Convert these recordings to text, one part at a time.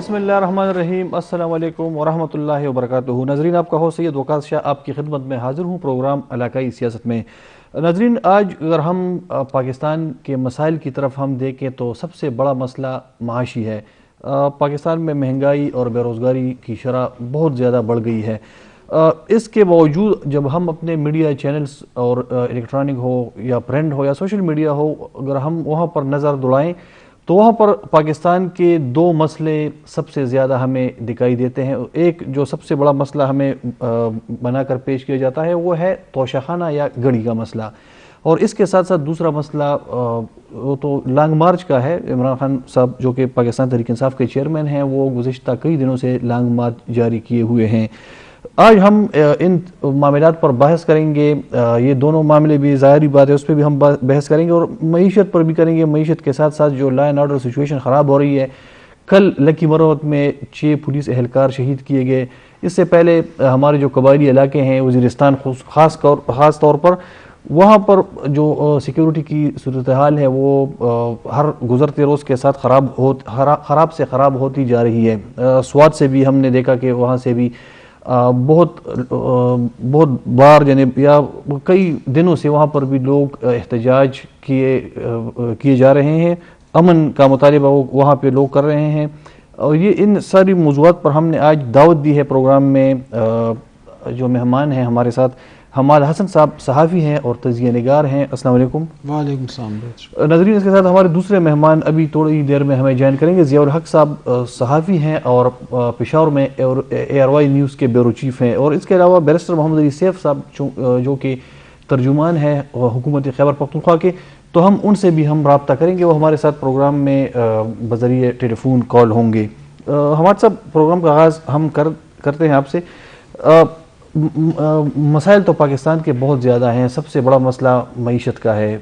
بسم اللہ الرحمن الرحیم، السلام علیکم ورحمۃ اللہ وبرکاتہ۔ ناظرین، آپ کا ہوسٹ سید وقاص شاہ آپ کی خدمت میں حاضر ہوں پروگرام علاقائی سیاست میں۔ ناظرین، آج اگر ہم پاکستان کے مسائل کی طرف ہم دیکھیں تو سب سے بڑا مسئلہ معاشی ہے۔ پاکستان میں مہنگائی اور بے روزگاری کی شرح بہت زیادہ بڑھ گئی ہے۔ اس کے باوجود جب ہم اپنے میڈیا چینلز اور الیکٹرانک ہو یا پرنٹ ہو یا سوشل میڈیا ہو، اگر ہم وہاں پر نظر دوڑائیں تو وہاں پر پاکستان کے دو مسئلے سب سے زیادہ ہمیں دکھائی دیتے ہیں۔ ایک جو سب سے بڑا مسئلہ ہمیں بنا کر پیش کیا جاتا ہے وہ ہے توشہ خانہ یا گڑی کا مسئلہ، اور اس کے ساتھ ساتھ دوسرا مسئلہ وہ تو لانگ مارچ کا ہے۔ عمران خان صاحب جو کہ پاکستان تحریک انصاف کے چیئرمین ہیں، وہ گزشتہ کئی دنوں سے لانگ مارچ جاری کیے ہوئے ہیں۔ آج ہم ان معاملات پر بحث کریں گے۔ یہ دونوں معاملے بھی ظاہری بات ہے، اس پہ بھی ہم بحث کریں گے، اور معیشت پر بھی کریں گے۔ معیشت کے ساتھ ساتھ جو لا اینڈ آرڈر سچویشن خراب ہو رہی ہے، کل لکی مروت میں 6 پولیس اہلکار شہید کیے گئے۔ اس سے پہلے ہمارے جو قبائلی علاقے ہیں وزیرستان خاص طور پر، وہاں پر جو سیکیورٹی کی صورتحال ہے وہ ہر گزرتے روز کے ساتھ خراب سے خراب ہوتی جا رہی ہے۔ سوات سے بھی ہم نے دیکھا کہ وہاں سے بھی بہت بار یا کئی دنوں سے وہاں پر بھی لوگ احتجاج کیے جا رہے ہیں، امن کا مطالبہ وہاں پہ لوگ کر رہے ہیں۔ اور یہ ان ساری موضوعات پر ہم نے آج دعوت دی ہے پروگرام میں۔ جو مہمان ہیں ہمارے ساتھ، حماد حسن صاحب صحافی ہیں اور تجزیہ نگار ہیں۔ السلام علیکم۔ وعلیکم السلام۔ ناظرین، اس کے ساتھ ہمارے دوسرے مہمان ابھی تھوڑی دیر میں ہمیں جوائن کریں گے۔ ضیاء الحق صاحب صحافی ہیں اور پشاور میں ARY نیوز کے بیورو چیف ہیں، اور اس کے علاوہ بیرسٹر محمد علی سیف صاحب جو کہ ترجمان ہیں حکومت خیبر پختونخوا کے، تو ہم ان سے بھی رابطہ کریں گے۔ وہ ہمارے ساتھ پروگرام میں بذریعہ ٹیلی فون کال ہوں گے۔ حماد صاحب، پروگرام کا آغاز ہم کرتے ہیں آپ سے۔ مسائل تو پاکستان کے بہت زیادہ ہیں۔ سب سے بڑا مسئلہ معیشت کا ہے۔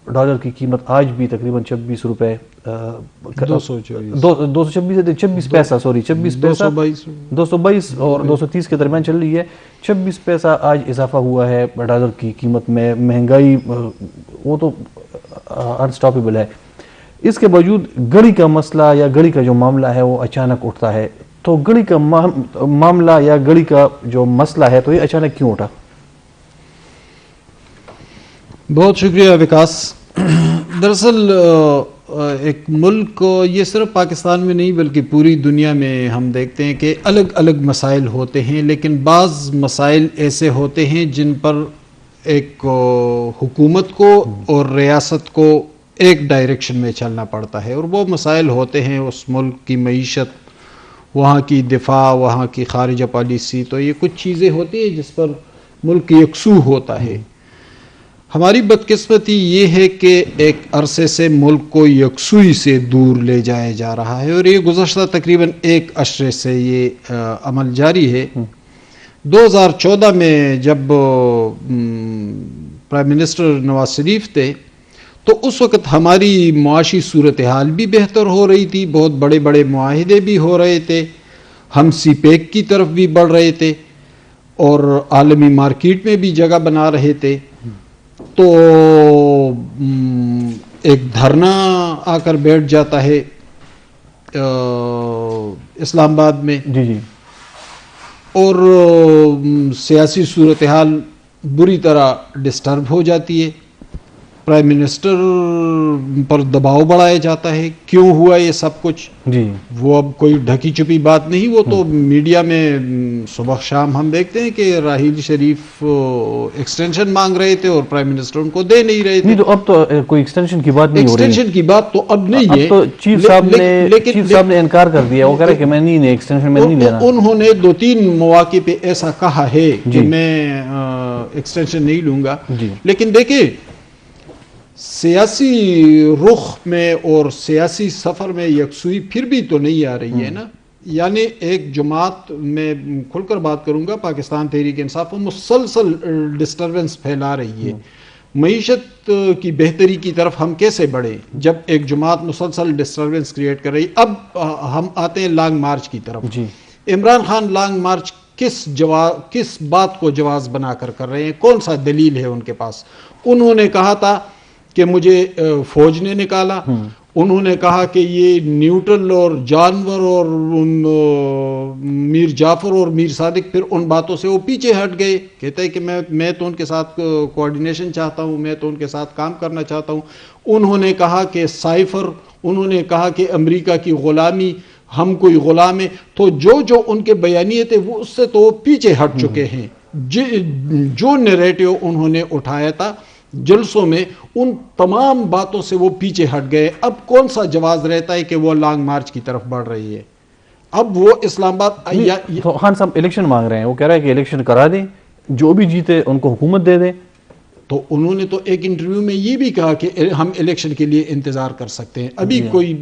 ڈالر کی قیمت آج بھی تقریباً 26 روپے 26 پیسہ 222 اور 230 کے درمیان چل رہی ہے۔ 26 پیسہ آج اضافہ ہوا ہے ڈالر کی قیمت میں۔ مہنگائی وہ تو انسٹاپیبل ہے۔ اس کے باوجود گڑی کا مسئلہ یا گڑی کا جو معاملہ ہے وہ اچانک اٹھتا ہے۔ تو گڑی کا معاملہ یا گڑی کا جو مسئلہ ہے تو یہ اچانک کیوں اٹھا؟ بہت شکریہ وکاس۔ دراصل ایک ملک کو، یہ صرف پاکستان میں نہیں بلکہ پوری دنیا میں ہم دیکھتے ہیں کہ الگ الگ مسائل ہوتے ہیں، لیکن بعض مسائل ایسے ہوتے ہیں جن پر ایک حکومت کو اور ریاست کو ایک ڈائریکشن میں چلنا پڑتا ہے، اور وہ مسائل ہوتے ہیں اس ملک کی معیشت، وہاں کی دفاع، وہاں کی خارجہ پالیسی۔ تو یہ کچھ چیزیں ہوتی ہیں جس پر ملک یکسو ہوتا ہے۔ ہماری بدقسمتی یہ ہے کہ ایک عرصے سے ملک کو یکسوئی سے دور لے جایا جا رہا ہے، اور یہ گزشتہ تقریباً 1 عشرے سے یہ عمل جاری ہے۔ 2014 میں جب پرائم منسٹر نواز شریف تھے تو اس وقت ہماری معاشی صورتحال بھی بہتر ہو رہی تھی، بہت بڑے بڑے معاہدے بھی ہو رہے تھے، ہم سی پیک کی طرف بھی بڑھ رہے تھے اور عالمی مارکیٹ میں بھی جگہ بنا رہے تھے۔ تو ایک دھرنا آ کر بیٹھ جاتا ہے اسلام آباد میں، اور سیاسی صورتحال بری طرح ڈسٹرب ہو جاتی ہے۔ پرائم منسٹر پر دباؤ بڑھایا جاتا ہے، کیوں ہوا یہ سب کچھ؟ وہ اب کوئی ڈھکی چھپی بات نہیں، وہ تو میڈیا میں صبح شام ہم دیکھتے ہیں کہ راحیل شریف ایکسٹینشن مانگ رہے تھے اور پرائم منسٹر ان کو دے نہیں رہے تھے۔ تو اب تو کوئی ایکسٹینشن کی بات نہیں ہو رہی ہے۔ ایکسٹینشن کی بات تو اب نہیں ہے۔ تو چیف صاحب نے انکار کر دیا، وہ کہہ رہے کہ میں نہیں ایکسٹینشن میں نہیں لینا۔ انہوں نے 2-3 مواقع پہ ایسا کہا ہے کہ میں ایکسٹینشن نہیں لوں گا، لیکن دیکھیں سیاسی رخ میں اور سیاسی سفر میں یکسوئی پھر بھی تو نہیں آ رہی ہے نا۔ یعنی ایک جماعت، میں کھل کر بات کروں گا، پاکستان تحریک انصاف مسلسل ڈسٹربنس پھیلا رہی ہے۔ معیشت کی بہتری کی طرف ہم کیسے بڑھیں جب ایک جماعت مسلسل ڈسٹربنس کریٹ کر رہی؟ اب ہم آتے ہیں لانگ مارچ کی طرف۔ عمران خان لانگ مارچ کس بات کو جواز بنا کر رہے ہیں؟ کون سا دلیل ہے ان کے پاس؟ انہوں نے کہا تھا کہ مجھے فوج نے نکالا، انہوں نے کہا کہ یہ نیوٹرل اور جانور اور میر جعفر اور میر صادق پھر ان باتوں سے وہ پیچھے ہٹ گئے. کہتے ہیں کہ میں تو ان کے ساتھ کوآرڈینیشن چاہتا ہوں, میں تو ان کے ساتھ کام کرنا چاہتا ہوں. انہوں نے کہا کہ سائفر, انہوں نے کہا کہ امریکہ کی غلامی, ہم کوئی غلام ہیں. تو جو ان کے بیانیے تھے وہ اس سے تو وہ پیچھے ہٹ چکے ہیں. جو نیریٹو انہوں نے اٹھایا تھا جلسوں میں, ان تمام باتوں سے وہ پیچھے ہٹ گئے. اب کون سا جواز رہتا ہے کہ وہ لانگ مارچ کی طرف بڑھ رہی ہے؟ اب وہ اسلام آباد تو خان صاحب الیکشن مانگ رہے ہیں, وہ کہہ رہا ہے کہ الیکشن کرا دیں, جو بھی جیتے ان کو حکومت دے دیں. تو انہوں نے تو ایک انٹرویو میں یہ بھی کہا کہ ہم الیکشن کے لیے انتظار کر سکتے ہیں. ابھی کوئی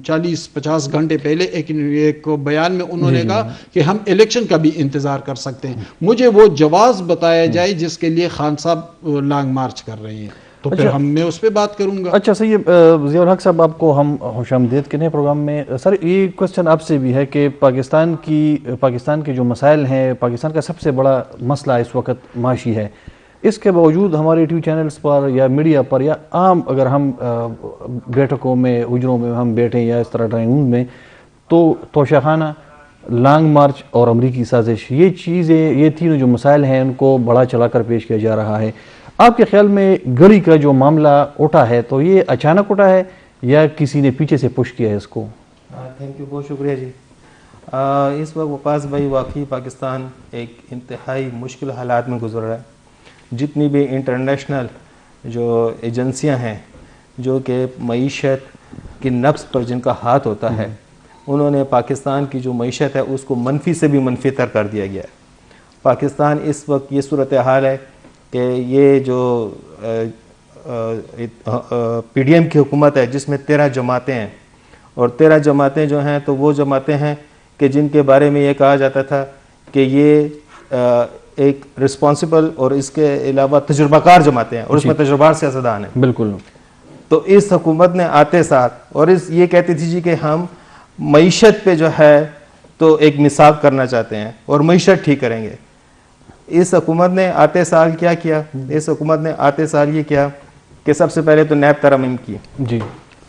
40-50 گھنٹے پہلے ایک بیان میں انہوں نے کہا کہ ہم الیکشن کا بھی انتظار کر سکتے ہیں. مجھے وہ جواز بتایا جائے جس کے لیے خان صاحب لانگ مارچ کر رہے ہیں, تو پھر میں اس پہ بات کروں گا. اچھا صحیح ہے ضیاء الحق صاحب, آپ کو ہم خوش آمدید کہنے پروگرام میں. سر یہ کوشچن آپ سے بھی ہے کہ پاکستان کے جو مسائل ہیں, پاکستان کا سب سے بڑا مسئلہ اس وقت معاشی ہے. اس کے باوجود ہمارے ٹی وی چینلز پر یا میڈیا پر یا عام اگر ہم بیٹھکوں میں, اجروں میں ہم بیٹھیں یا اس طرح ڈرائنگ روم میں, تو توشہ خانہ, لانگ مارچ اور امریکی سازش, یہ چیزیں, یہ تینوں جو مسائل ہیں ان کو بڑا چلا کر پیش کیا جا رہا ہے. آپ کے خیال میں گڑی کا جو معاملہ اٹھا ہے تو یہ اچانک اٹھا ہے یا کسی نے پیچھے سے پش کیا ہے اس کو؟ تھینک یو, بہت شکریہ جی. اس وقت وقاص بھائی واقعی پاکستان ایک انتہائی مشکل حالات میں گزر رہا ہے. جتنی بھی انٹرنیشنل جو ایجنسیاں ہیں جو کہ معیشت کی نبض پر جن کا ہاتھ ہوتا ہے, انہوں نے پاکستان کی جو معیشت ہے اس کو منفی سے بھی منفی تر کر دیا گیا ہے. پاکستان اس وقت یہ صورتحال ہے کہ یہ جو پی ڈی ایم کی حکومت ہے جس میں 13 جماعتیں ہیں, اور 13 جماعتیں جو ہیں تو وہ جماعتیں ہیں کہ جن کے بارے میں یہ کہا جاتا تھا کہ یہ ایک رسپانسبل اور اس کے علاوہ تجربہ کار جماعتیں ہیں, اور اس میں تجربہ سیاستدان ہیں. بالکل. تو اس حکومت نے آتے ساتھ, اور یہ کہتی تھی جی کہ ہم معیشت پہ جو ہے تو ایک نصاب کرنا چاہتے ہیں اور معیشت ٹھیک کریں گے. اس حکومت نے آتے سال کیا کیا؟ اس حکومت نے آتے سال یہ کیا کہ سب سے پہلے تو نیب ترمیم کی جی.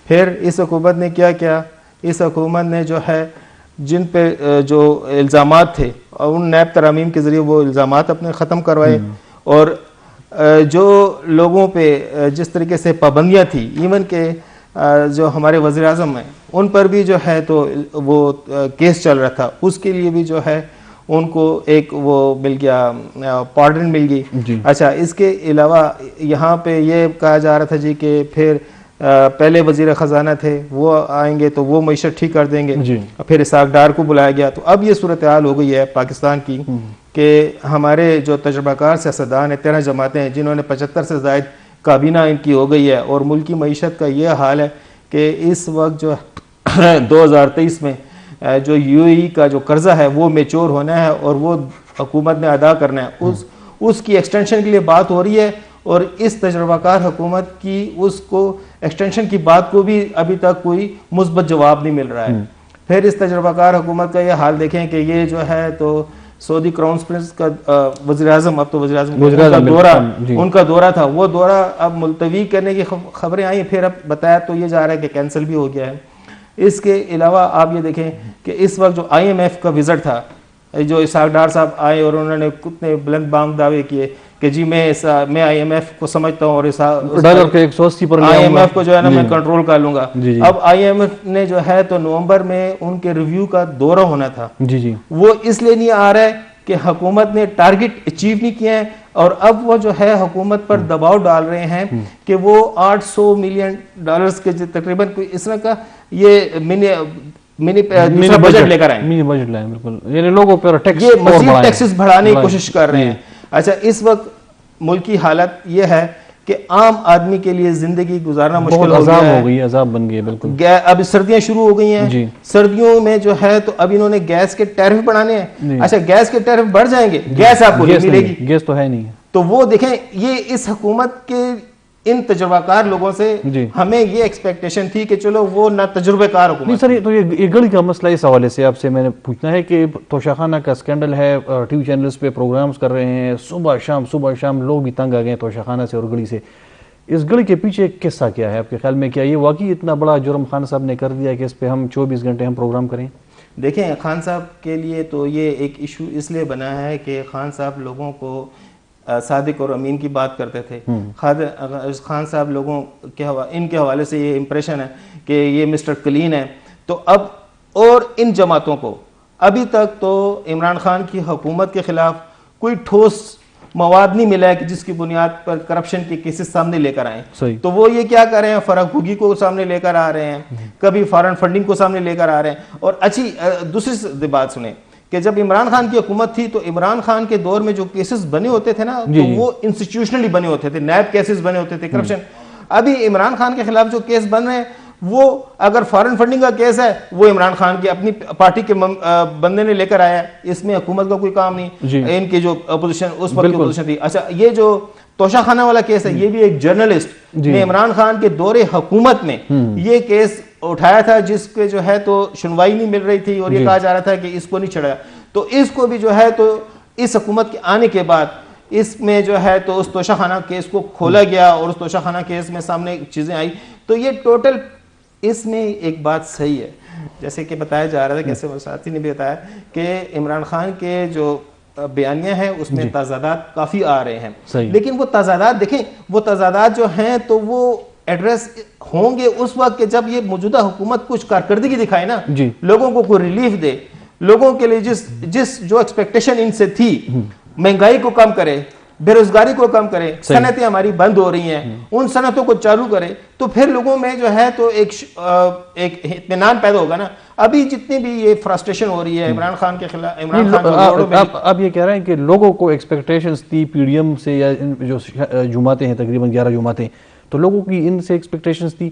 پھر اس حکومت نے کیا کیا؟ اس حکومت نے جو ہے جن پہ جو الزامات تھے ان نیب ترامیم کے ذریعے وہ الزامات اپنے ختم کروائے, اور جو لوگوں پہ جس طریقے سے پابندیاں تھیں, ایون کہ جو ہمارے وزیر اعظم ہیں ان پر بھی جو ہے تو وہ کیس چل رہا تھا, اس کے لیے بھی جو ہے ان کو ایک وہ مل گیا, پارڈن مل گئی. اچھا, اس کے علاوہ یہاں پہ یہ کہا جا رہا تھا جی کہ پھر پہلے وزیر خزانہ تھے وہ آئیں گے تو وہ معیشت ٹھیک کر دیں گے, پھر اسحاق ڈار کو بلایا گیا. تو اب یہ صورتحال ہو گئی ہے پاکستان کی کہ ہمارے جو تجربہ کار سیاستدان ہیں, 13 جماعتیں ہیں جنہوں نے 75 سے زائد کابینہ ان کی ہو گئی ہے, اور ملکی معیشت کا یہ حال ہے کہ اس وقت جو 2023 میں جو یو اے ای کا جو قرضہ ہے وہ میچور ہونا ہے اور وہ حکومت نے ادا کرنا ہے, اس کی ایکسٹینشن کے لیے بات ہو رہی ہے. اور اس تجربہ کار حکومت کی اس کو ایکسٹینشن کی بات کو بھی ابھی تک کوئی مثبت جواب نہیں مل رہا ہے. پھر اس تجربہ کار حکومت کا یہ حال دیکھیں کہ یہ جو ہے تو سعودی کراؤن پرنس کا وزیر اعظم, اب تو وزیر اعظم ان کا دورہ تھا, وہ دورہ اب ملتوی کرنے کی خبریں آئیں, پھر اب بتایا تو یہ جا رہا ہے کہ کینسل بھی ہو گیا ہے. اس کے علاوہ آپ یہ دیکھیں کہ اس وقت جو آئی ایم ایف کا وزٹ تھا, جو اسحاق ڈار صاحب آئے اور انہوں نے کتنے بلند بانگ دعوے کیے کہ جی میں آئی ایم ایف کو سمجھتا ہوں اور ڈالر کے 180 پر آئی ایم ایف کو جو ہے نا میں کنٹرول کر لوں گا. اب آئی ایم ایف نے جو ہے تو نومبر میں ان کے ریویو کا دورہ ہونا تھا, وہ اس لیے نہیں آ رہا ہے کہ حکومت نے ٹارگٹ اچیو نہیں کیا ہے, اور اب وہ جو ہے حکومت پر دباؤ ڈال رہے ہیں کہ وہ $800 ملین کے تقریباً کوئی اس طرح کا یہ منی بجٹ لے کر آئیں, بالکل, یعنی لوگوں پر یہ مزید ٹیکسز بڑھانے کی کوشش کر رہے ہیں. اچھا, اس وقت ملک کی حالت یہ ہے کہ عام آدمی کے لیے زندگی گزارنا مشکل ہو گئی ہے, عذاب بن گئی. بالکل, اب سردیاں شروع ہو گئی ہیں, سردیوں میں جو ہے تو اب انہوں نے گیس کے ٹیرف بڑھانے ہیں. اچھا, گیس کے ٹیرف بڑھ جائیں گے, گیس آپ کو نہیں ملے گی, گیس تو ہے نہیں. تو وہ دیکھیں یہ اس حکومت کے ان تجربہ کار لوگوں سے ہمیں یہ ایکسپیکٹیشن تھی کہ چلو وہ نہ تجربہ کار حکومت. نہیں سر, تو یہ گڑی کا مسئلہ اس حوالے سے آپ سے میں نے پوچھنا ہے کہ توشہ خانہ کا اسکینڈل ہے, ٹی وی چینلز پہ پروگرامز کر رہے ہیں, صبح شام لوگ بھی تنگ آ گئے ہیں توشہ خانہ سے اور گڑی سے. اس گڑھ کے پیچھے قصہ کیا ہے آپ کے خیال میں؟ کیا یہ واقعی اتنا بڑا جرم خان صاحب نے کر دیا کہ اس پہ ہم 24 گھنٹے ہم پروگرام کریں؟ دیکھیں خان صاحب کے لیے تو یہ ایک ایشو اس لیے بنا ہے کہ خان صاحب لوگوں کو صادق اور امین کی بات کرتے تھے. خان صاحب لوگوں کے ان کے حوالے سے یہ امپریشن ہے کہ یہ مسٹر کلین ہے. تو اب اور ان جماعتوں کو ابھی تک تو عمران خان کی حکومت کے خلاف کوئی ٹھوس مواد نہیں ملا ہے کہ جس کی بنیاد پر کرپشن کے کیسز سامنے لے کر آئیں. تو وہ یہ کیا کر رہے ہیں, فرق بھوگی کو سامنے لے کر آ رہے ہیں, کبھی فارن فنڈنگ کو سامنے لے کر آ رہے ہیں. اور اچھی دوسری بات سنیں کہ جب عمران خان کی حکومت تھی تو عمران خان کے دور میں جو کیسز بنے ہوتے تھے نا تو وہ انسٹیٹیوشنلی بنے ہوتے تھے, نیب کیسز بنے ہوتے تھے کرپشن. ابھی عمران خان کے خلاف جو کیس بن رہے ہیں وہ اگر فارن فنڈنگ کا کیس ہے وہ عمران خان کی اپنی پارٹی کے بندے نے لے کر آیا ہے, اس میں حکومت کا کوئی کام نہیں. ان کی جو اپوزیشن اس وقت کی اپوزیشن تھی. اچھا یہ جو توشہ خانہ والا کیس ہے یہ بھی ایک جرنلسٹ نے عمران خان کے دور حکومت میں یہ کیس اٹھایا تھا جس کے جو ہے تو سنوائی نہیں مل رہی تھی اور یہ کہا جا رہا تھا کہ اس کو نہیں چڑھایا. تو اس کو بھی جو ہے تو اس حکومت کے آنے کے بعد اس میں جو ہے تو اس توشہ خانہ کیس کو کھولا گیا اور اس توشہ خانہ کیس میں سامنے چیزیں آئی. تو یہ ٹوٹل اس میں ایک بات صحیح ہے جیسے کہ بتایا جا رہا تھا, کیسے وہ ساتھی نے بھی بتایا کہ عمران خان کے جو بیانیہ ہیں اس میں تضادات کافی آ رہے ہیں. لیکن وہ تضادات دیکھیں, وہ تضادات جو ہیں تو وہ ایڈریس ہوں گے اس وقت کہ جب یہ موجودہ حکومت کچھ کارکردگی دکھائے نا, لوگوں کو کوئی ریلیف دے, لوگوں کے لیے جس جو ایکسپیکٹیشن ان سے تھی, مہنگائی کو کم کرے, بے روزگاری کو کم کرے, صنعتیں ہماری بند ہو رہی ہیں ان صنعتوں کو چالو کرے, تو پھر لوگوں میں جو ہے تو ایک اطمینان پیدا ہوگا نا. ابھی جتنی بھی یہ فرسٹریشن ہو رہی ہے عمران خان کے خلاف, عمران خان آپ یہ کہہ رہے ہیں کہ لوگوں کو ایکسپیکٹیشنز تھی پی ڈی ایم سے یا جو جماعتیں ہیں تقریباً 11 جماعتیں, تو لوگوں کی ان سے ایکسپیکٹیشنز تھی,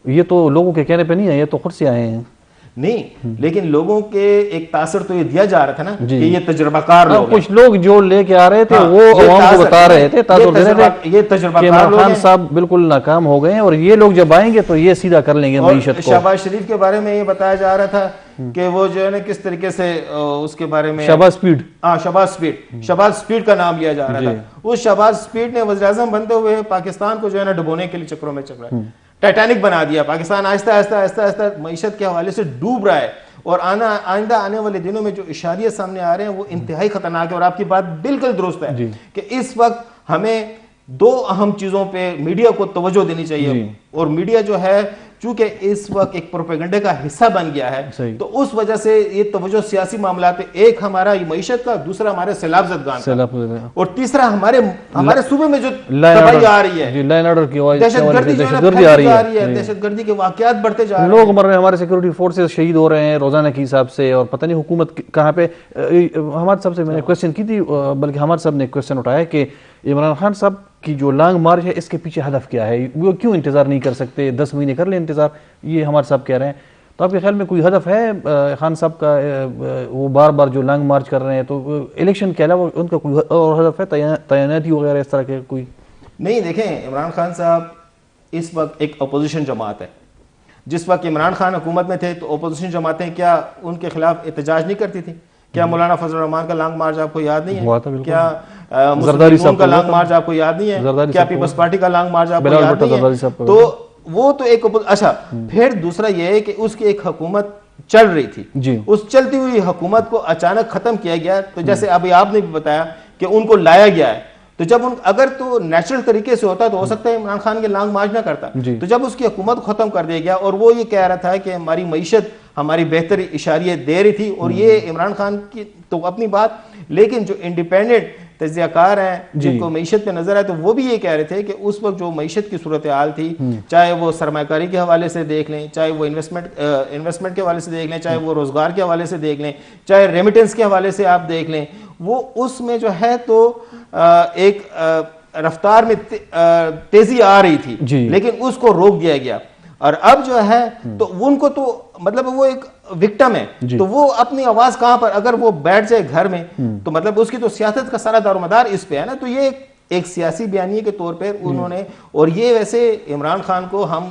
یہ تو لوگوں کے کہنے پہ نہیں ہے, یہ تو خود سے آئے ہیں. نہیں لیکن لوگوں کے ایک تاثر تو یہ دیا جا رہا تھا نا کہ یہ تجربہ کار لوگ, کچھ لوگ جو لے کے آ رہے تھے وہ عوام کو بتا رہے تھے, یہ تجربہ کار عمران خان صاحب بالکل ناکام ہو گئے ہیں اور یہ لوگ جب آئیں گے تو یہ سیدھا کر لیں گے معیشت کو. شہباز شریف کے بارے میں یہ بتایا جا رہا تھا کہ وہ جو ہے نا کس طریقے سے اس کے بارے میں شہباز سپیڈ کا نام لیا جا رہا تھا. اس شہباز سپیڈ نے وزیر اعظم بنتے ہوئے پاکستان کو جو ہے نا ڈبونے کے لیے چکروں میں چل رہا ہے, ٹائٹینک بنا دیا. پاکستان آہستہ آہستہ آہستہ آہستہ معیشت کے حوالے سے ڈوب رہا ہے اور آئندہ آنے والے دنوں میں جو اشاریہ سامنے آ رہے ہیں وہ انتہائی خطرناک ہے. اور آپ کی بات بالکل درست ہے کہ اس وقت ہمیں 2 اہم چیزوں پہ میڈیا کو توجہ دینی چاہیے, اور میڈیا جو ہے چونکہ اس وقت ایک پروپیگنڈے کا حصہ بن گیا ہے تو اس وجہ سے یہ توجہ سیاسی معاملات پہ, ایک ہمارا معیشت کا, دوسرا ہمارے سیلاب زدگان کا, اور تیسرا ہمارے صوبے میں جو تباہی آ رہی ہے, دہشت گردی کے واقعات بڑھتے جا رہے ہیں, لوگ مر رہے ہیں, ہمارے سیکورٹی فورسز شہید ہو رہے ہیں روزانہ کے حساب سے, اور پتہ نہیں حکومت کہاں پہ. ہمارے صاحب سے میں نے کوشچن کی تھی, بلکہ ہمارے صاحب نے کوشچن اٹھایا کہ عمران خان صاحب کی جو لانگ مارچ ہے اس کے پیچھے ہدف کیا ہے, وہ کیوں انتظار نہیں کر سکتے, 10 مہینے کر لیں انتظار, یہ ہمارے صاحب کہہ رہے ہیں. تو آپ کے خیال میں کوئی ہدف ہے خان صاحب کا, وہ بار بار جو لانگ مارچ کر رہے ہیں, تو الیکشن کے علاوہ ان کا کوئی اور ہدف ہے, تعیناتی وغیرہ اس طرح کے کوئی؟ نہیں دیکھیں, عمران خان صاحب اس وقت ایک اپوزیشن جماعت ہے. جس وقت عمران خان حکومت میں تھے تو اپوزیشن جماعتیں کیا ان کے خلاف احتجاج نہیں کرتی تھی؟ کیا مولانا فضل الرحمان کا لانگ مارچ آپ کو یاد نہیں ہے؟ کیا زرداری صاحب کا لانگ مارچ آپ کو یاد نہیں ہے؟ کیا پیپلز پارٹی کا لانگ مارچ آپ کو یاد نہیں ہے؟ تو وہ تو ایک اچھا. پھر دوسرا یہ ہے کہ اس کی ایک حکومت چل رہی تھی, اس چلتی ہوئی حکومت کو اچانک ختم کیا گیا. تو جیسے ابھی آپ نے بھی بتایا کہ ان کو لایا گیا ہے, تو جب اگر تو نیچرل طریقے سے ہوتا تو ہو سکتا ہے عمران خان کے لانگ مارچ نہ کرتا. تو جب اس کی حکومت کو ختم کر دیا گیا اور وہ یہ کہہ رہا تھا کہ ہماری معیشت ہماری بہتر اشاریہ دے رہی تھی, اور یہ عمران خان کی تو اپنی بات, لیکن جو انڈیپینڈنٹ تجزیہ کار ہیں جن کو معیشت پہ نظر آئے تو وہ بھی یہ کہہ رہے تھے کہ اس وقت جو معیشت کی صورتحال تھی, چاہے وہ سرمایہ کاری کے حوالے سے دیکھ لیں, چاہے وہ انویسٹمنٹ کے حوالے سے دیکھ لیں, چاہے وہ روزگار کے حوالے سے دیکھ لیں, چاہے ریمیٹنس کے حوالے سے آپ دیکھ لیں, وہ اس میں جو ہے تو ایک رفتار میں تیزی آ رہی تھی, لیکن اس کو روک دیا گیا. اور اب جو ہے تو ان کو تو مطلب وہ ایک وکٹم ہے, تو وہ اپنی آواز کہاں پر, اگر وہ بیٹھ جائے گھر میں تو مطلب اس کی تو سیاست کا سارا دار و مدار اس پہ ہے نا. تو یہ ایک سیاسی بیانیے کے طور پر انہوں نے, اور یہ ویسے عمران خان کو ہم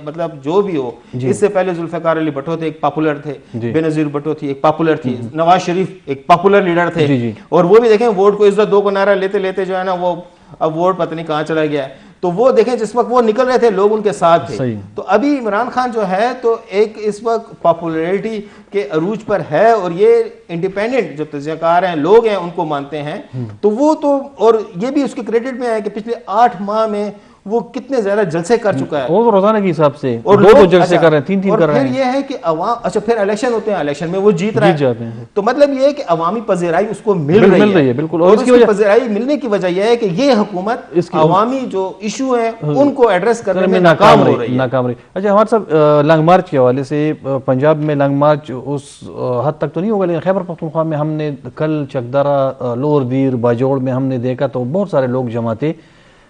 مطلب جو بھی ہو, اس سے پہلے ذوالفقار علی بھٹو تھے ایک پاپولر تھے, بے نظیر بھٹو تھی ایک پاپولر تھی, نواز شریف ایک پاپولر لیڈر تھے, اور وہ بھی دیکھیں ووٹ کو عزت دو کو نعرہ لیتے لیتے جو ہے نا وہ اب ووٹ پتہ نہیں کہاں چلا گیا ہے. تو وہ دیکھیں جس وقت وہ نکل رہے تھے لوگ ان کے ساتھ تھے. صحیح. تو ابھی عمران خان جو ہے تو ایک اس وقت پاپولیرٹی کے عروج پر ہے, اور یہ انڈیپینڈنٹ جو تجزیہ کار ہیں لوگ ہیں ان کو مانتے ہیں. تو وہ تو, اور یہ بھی اس کے کریڈٹ میں ہے کہ پچھلے 8 ماہ میں وہ کتنے زیادہ جلسے کر چکا ہے, اور روزانہ کے حساب سے, اور دو جلسے کر رہے ہیں, 3 کر رہے ہیں. اور پھر یہ ہے کہ عوام, اچھا پھر الیکشن ہوتے ہیں, الیکشن میں وہ جیت رہا جاتے ہے. ہیں. تو مطلب یہ ہے کہ عوامی پذیرائی اس کو مل رہی ہے. بالکل. اور اس کی پذیرائی ملنے کی وجہ یہ ہے کہ یہ حکومت عوامی جو ایشو ہیں ان کو ایڈریس کرنے میں ناکام ہو رہی ہے. اچھا ہمارے صاحب, لانگ مارچ کے حوالے سے پنجاب میں لانگ مارچ اس حد تک تو نہیں ہوگا, لیکن خیبر پختونخوا میں ہم نے کل چکدارا, لور دیر, باجوڑ میں ہم نے دیکھا تو بہت سارے لوگ جمع تھے.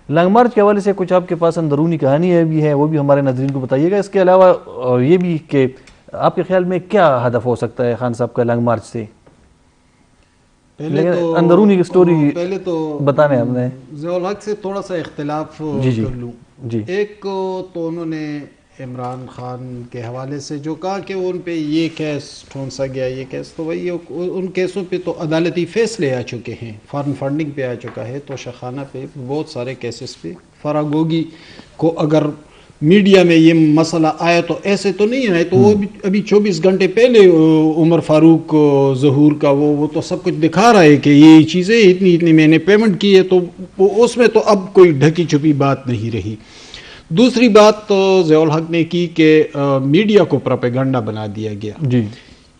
لانگ مارچ کے حوالے سے کچھ آپ کے پاس اندرونی کہانی بھی ہے, وہ بھی ہمارے ناظرین کو بتائیے گا. اس کے علاوہ یہ بھی کہ آپ کے خیال میں کیا ہدف ہو سکتا ہے خان صاحب کا لانگ مارچ سے, لیکن اندرونی کی سٹوری پہلے تو بتانے ہم نے ضیاء الحق سے تھوڑا سا اختلاف کر لوں. ایک تو انہوں نے عمران خان کے حوالے سے جو کہا کہ ان پہ یہ کیس ٹھونسا گیا, یہ کیس, تو وہی ان کیسوں پہ تو عدالتی فیصلے آ چکے ہیں, فارن فنڈنگ پہ آ چکا ہے, توشہ خانہ پہ, بہت سارے کیسز پہ. فراگوگی کو اگر میڈیا میں یہ مسئلہ آیا تو ایسے تو نہیں آئے, تو وہ ابھی 24 گھنٹے پہلے عمر فاروق ظہور کا وہ تو سب کچھ دکھا رہا ہے کہ یہ چیزیں اتنی میں نے پیمنٹ کی ہے, تو اس میں تو اب کوئی ڈھکی چھپی بات نہیں رہی. دوسری بات تو ضیاء الحق نے کی کہ میڈیا کو پروپیگنڈا بنا دیا گیا. جی,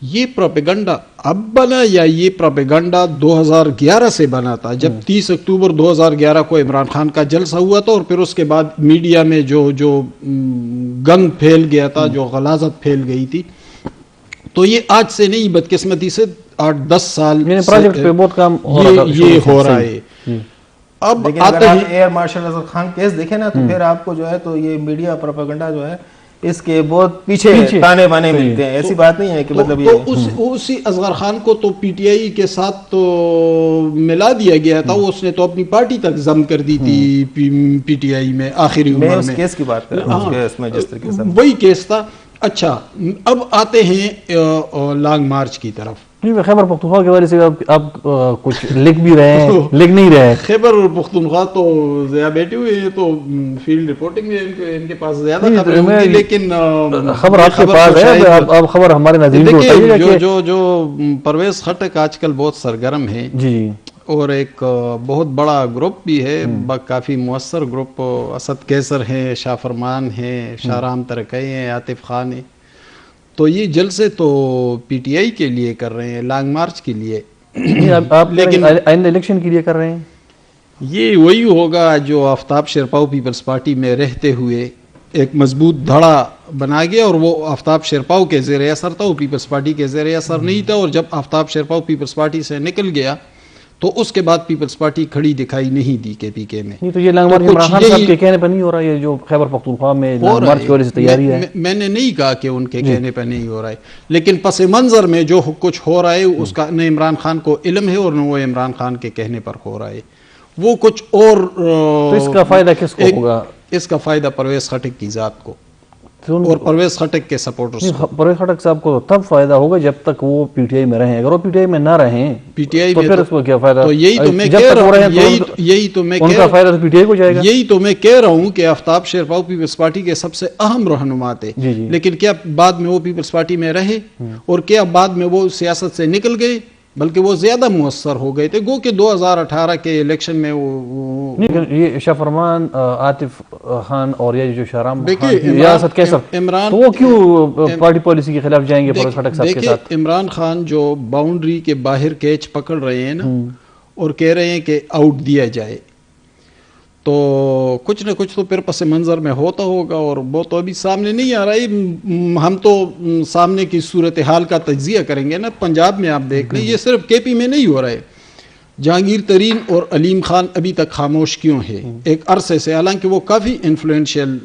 یہ پروپیگنڈا اب بنا یا یہ پروپیگنڈا 2011 سے بنا تھا, جب 30 اکتوبر 2011 کو عمران خان کا جلسہ ہوا تھا, اور پھر اس کے بعد میڈیا میں جو گند پھیل گیا تھا, جو غلاظت پھیل گئی تھی, تو یہ آج سے نہیں, بدقسمتی سے 8-10 سال پروجیکٹ پہ بہت کام یہ ہو رہا ہے. اب اگر آپ air marshal Azhar Khan case دیکھیں نا, تو پھر آپ کو جو ہے تو یہ میڈیا پروپیگنڈا جو ہے اس کے بہت پیچھے تانے بانے ملتے ہیں. ایسی بات نہیں ہے کہ مطلب یہ اسی اصغر خان کو تو پی ٹی آئی کے ساتھ تو ملا دیا گیا تھا, اس نے تو اپنی پارٹی تک ضم کر دی تھی پی ٹی آئی میں آخری عمر میں. اس کیس کی بات کر رہا ہوں, اس میں جس طریقے سے وہی کیس تھا. اچھا اب آتے ہیں لانگ مارچ کی طرف. خیبر پختونخوا کے حوالے سے آپ کچھ لکھ بھی رہے ہیں, لکھ نہیں رہے. خیبر پختونخوا تو ضیاء بیٹھے ہوئے ہیں, تو فیلڈ رپورٹنگ میں ان کے پاس زیادہ خبریں ہوں گی, لیکن خبر آپ کے پاس ہے, آپ خبر ہمارے ناظرین کو بتائیے. جو پرویز خٹک آج کل بہت سرگرم ہے, جی, اور ایک بہت بڑا گروپ بھی ہے, کافی مؤثر گروپ. اسد کیسر ہیں, شاہ فرمان ہیں, شاہ رام ترکئی ہیں, عاطف خان ہیں. تو یہ جلسے تو پی ٹی آئی کے لیے کر رہے ہیں, لانگ مارچ کے لیے, لیکن آئندہ الیکشن کے لیے کر رہے ہیں. یہ وہی ہوگا جو آفتاب شیرپاؤ پیپلز پارٹی میں رہتے ہوئے ایک مضبوط دھڑا بنا گیا, اور وہ آفتاب شیرپاؤ کے زیر اثر تھا, وہ پیپلز پارٹی کے زیر اثر نہیں تھا. اور جب آفتاب شیرپاؤ پیپلز پارٹی سے نکل گیا تو اس کے بعد پیپلز پارٹی کھڑی دکھائی نہیں دی کے پی کے میں. نہیں تو یہ لانگ مارچ عمران خان صاحب کے کہنے پر نہیں ہو رہا, یہ جو خیبر پختونخوا میں لانگ مارچ کی وجہ سے تیاری ہے. میں نے نہیں کہا کہ ان کے کہنے پہ نہیں ہو رہا ہے, لیکن پس منظر میں جو کچھ ہو رہا ہے اس کا نہ عمران خان کو علم ہے, اور نہ وہ عمران خان کے کہنے پر ہو رہا ہے. وہ کچھ اور, تو اس کا فائدہ کس کو ہوگا؟ اس کا فائدہ پرویز خٹک کی ذات کو اور پرویز خٹک کے سپورٹرز کو. پرویز خٹک صاحب کو تب فائدہ ہوگا جب تک وہ پی ٹی آئی میں رہیں. اگر وہ پی ٹی آئی میں نہ رہیں پی ٹی آئی تو پھر اس کو کیا فائدہ؟ تو یہی تو میں کہہ رہا ہوں, یہی تو میں ان کا فائدہ تو پی ٹی آئی کو جائے گا. یہی تو میں کہہ رہا ہوں کہ آفتاب شیرپاؤ پیپلز پارٹی کے سب سے اہم رہنما تھے, لیکن کیا بعد میں وہ پیپلز پارٹی میں رہے, اور کیا بعد میں وہ سیاست سے نکل گئے, بلکہ وہ زیادہ مؤثر ہو گئے تھے. گو کہ 2018 کے الیکشن میں یہ شاہ فرمان, عاطف خان اور یہ جو شاہ رام خان ریاست کیسر, عمران, تو وہ کیوں پارٹی پالیسی کے خلاف جائیں گے پرویز خٹک صاحب کے ساتھ؟ عمران خان جو باؤنڈری کے باہر کیچ پکڑ رہے ہیں نا, اور کہہ رہے ہیں کہ آؤٹ دیا جائے, تو کچھ نہ کچھ تو پھر پس منظر میں ہوتا ہوگا, اور وہ تو ابھی سامنے نہیں آ رہا ہے. ہم تو سامنے کی صورتحال کا تجزیہ کریں گے نا. پنجاب میں آپ دیکھ لیں, یہ صرف کے پی میں نہیں ہو رہا ہے. جہانگیر ترین اور علیم خان ابھی تک خاموش کیوں ہے ایک عرصے سے, حالانکہ وہ کافی انفلوئنشیل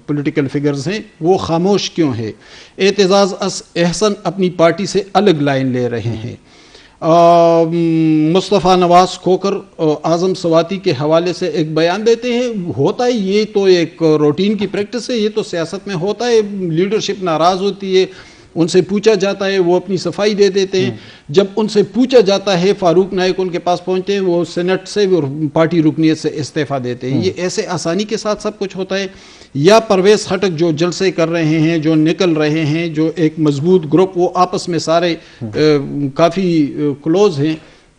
پولیٹیکل فگرز ہیں, وہ خاموش کیوں ہے؟ اعتزاز احسن اپنی پارٹی سے الگ لائن لے رہے ہیں. مصطفیٰ نواز کھوکر اعظم سواتی کے حوالے سے ایک بیان دیتے ہیں. ہوتا ہے, یہ تو ایک روٹین کی پریکٹس ہے, یہ تو سیاست میں ہوتا ہے. لیڈرشپ ناراض ہوتی ہے, ان سے پوچھا جاتا ہے وہ اپنی صفائی دے دیتے ہیں. جب ان سے پوچھا جاتا ہے فاروق نائک ان کے پاس پہنچتے ہیں, وہ سینٹ سے اور پارٹی رکنیت سے استعفیٰ دیتے ہیں. یہ ایسے آسانی کے ساتھ سب کچھ ہوتا ہے. یا پرویز خٹک جو جلسے کر رہے ہیں, جو نکل رہے ہیں, جو ایک مضبوط گروپ, وہ آپس میں سارے کافی کلوز ہیں.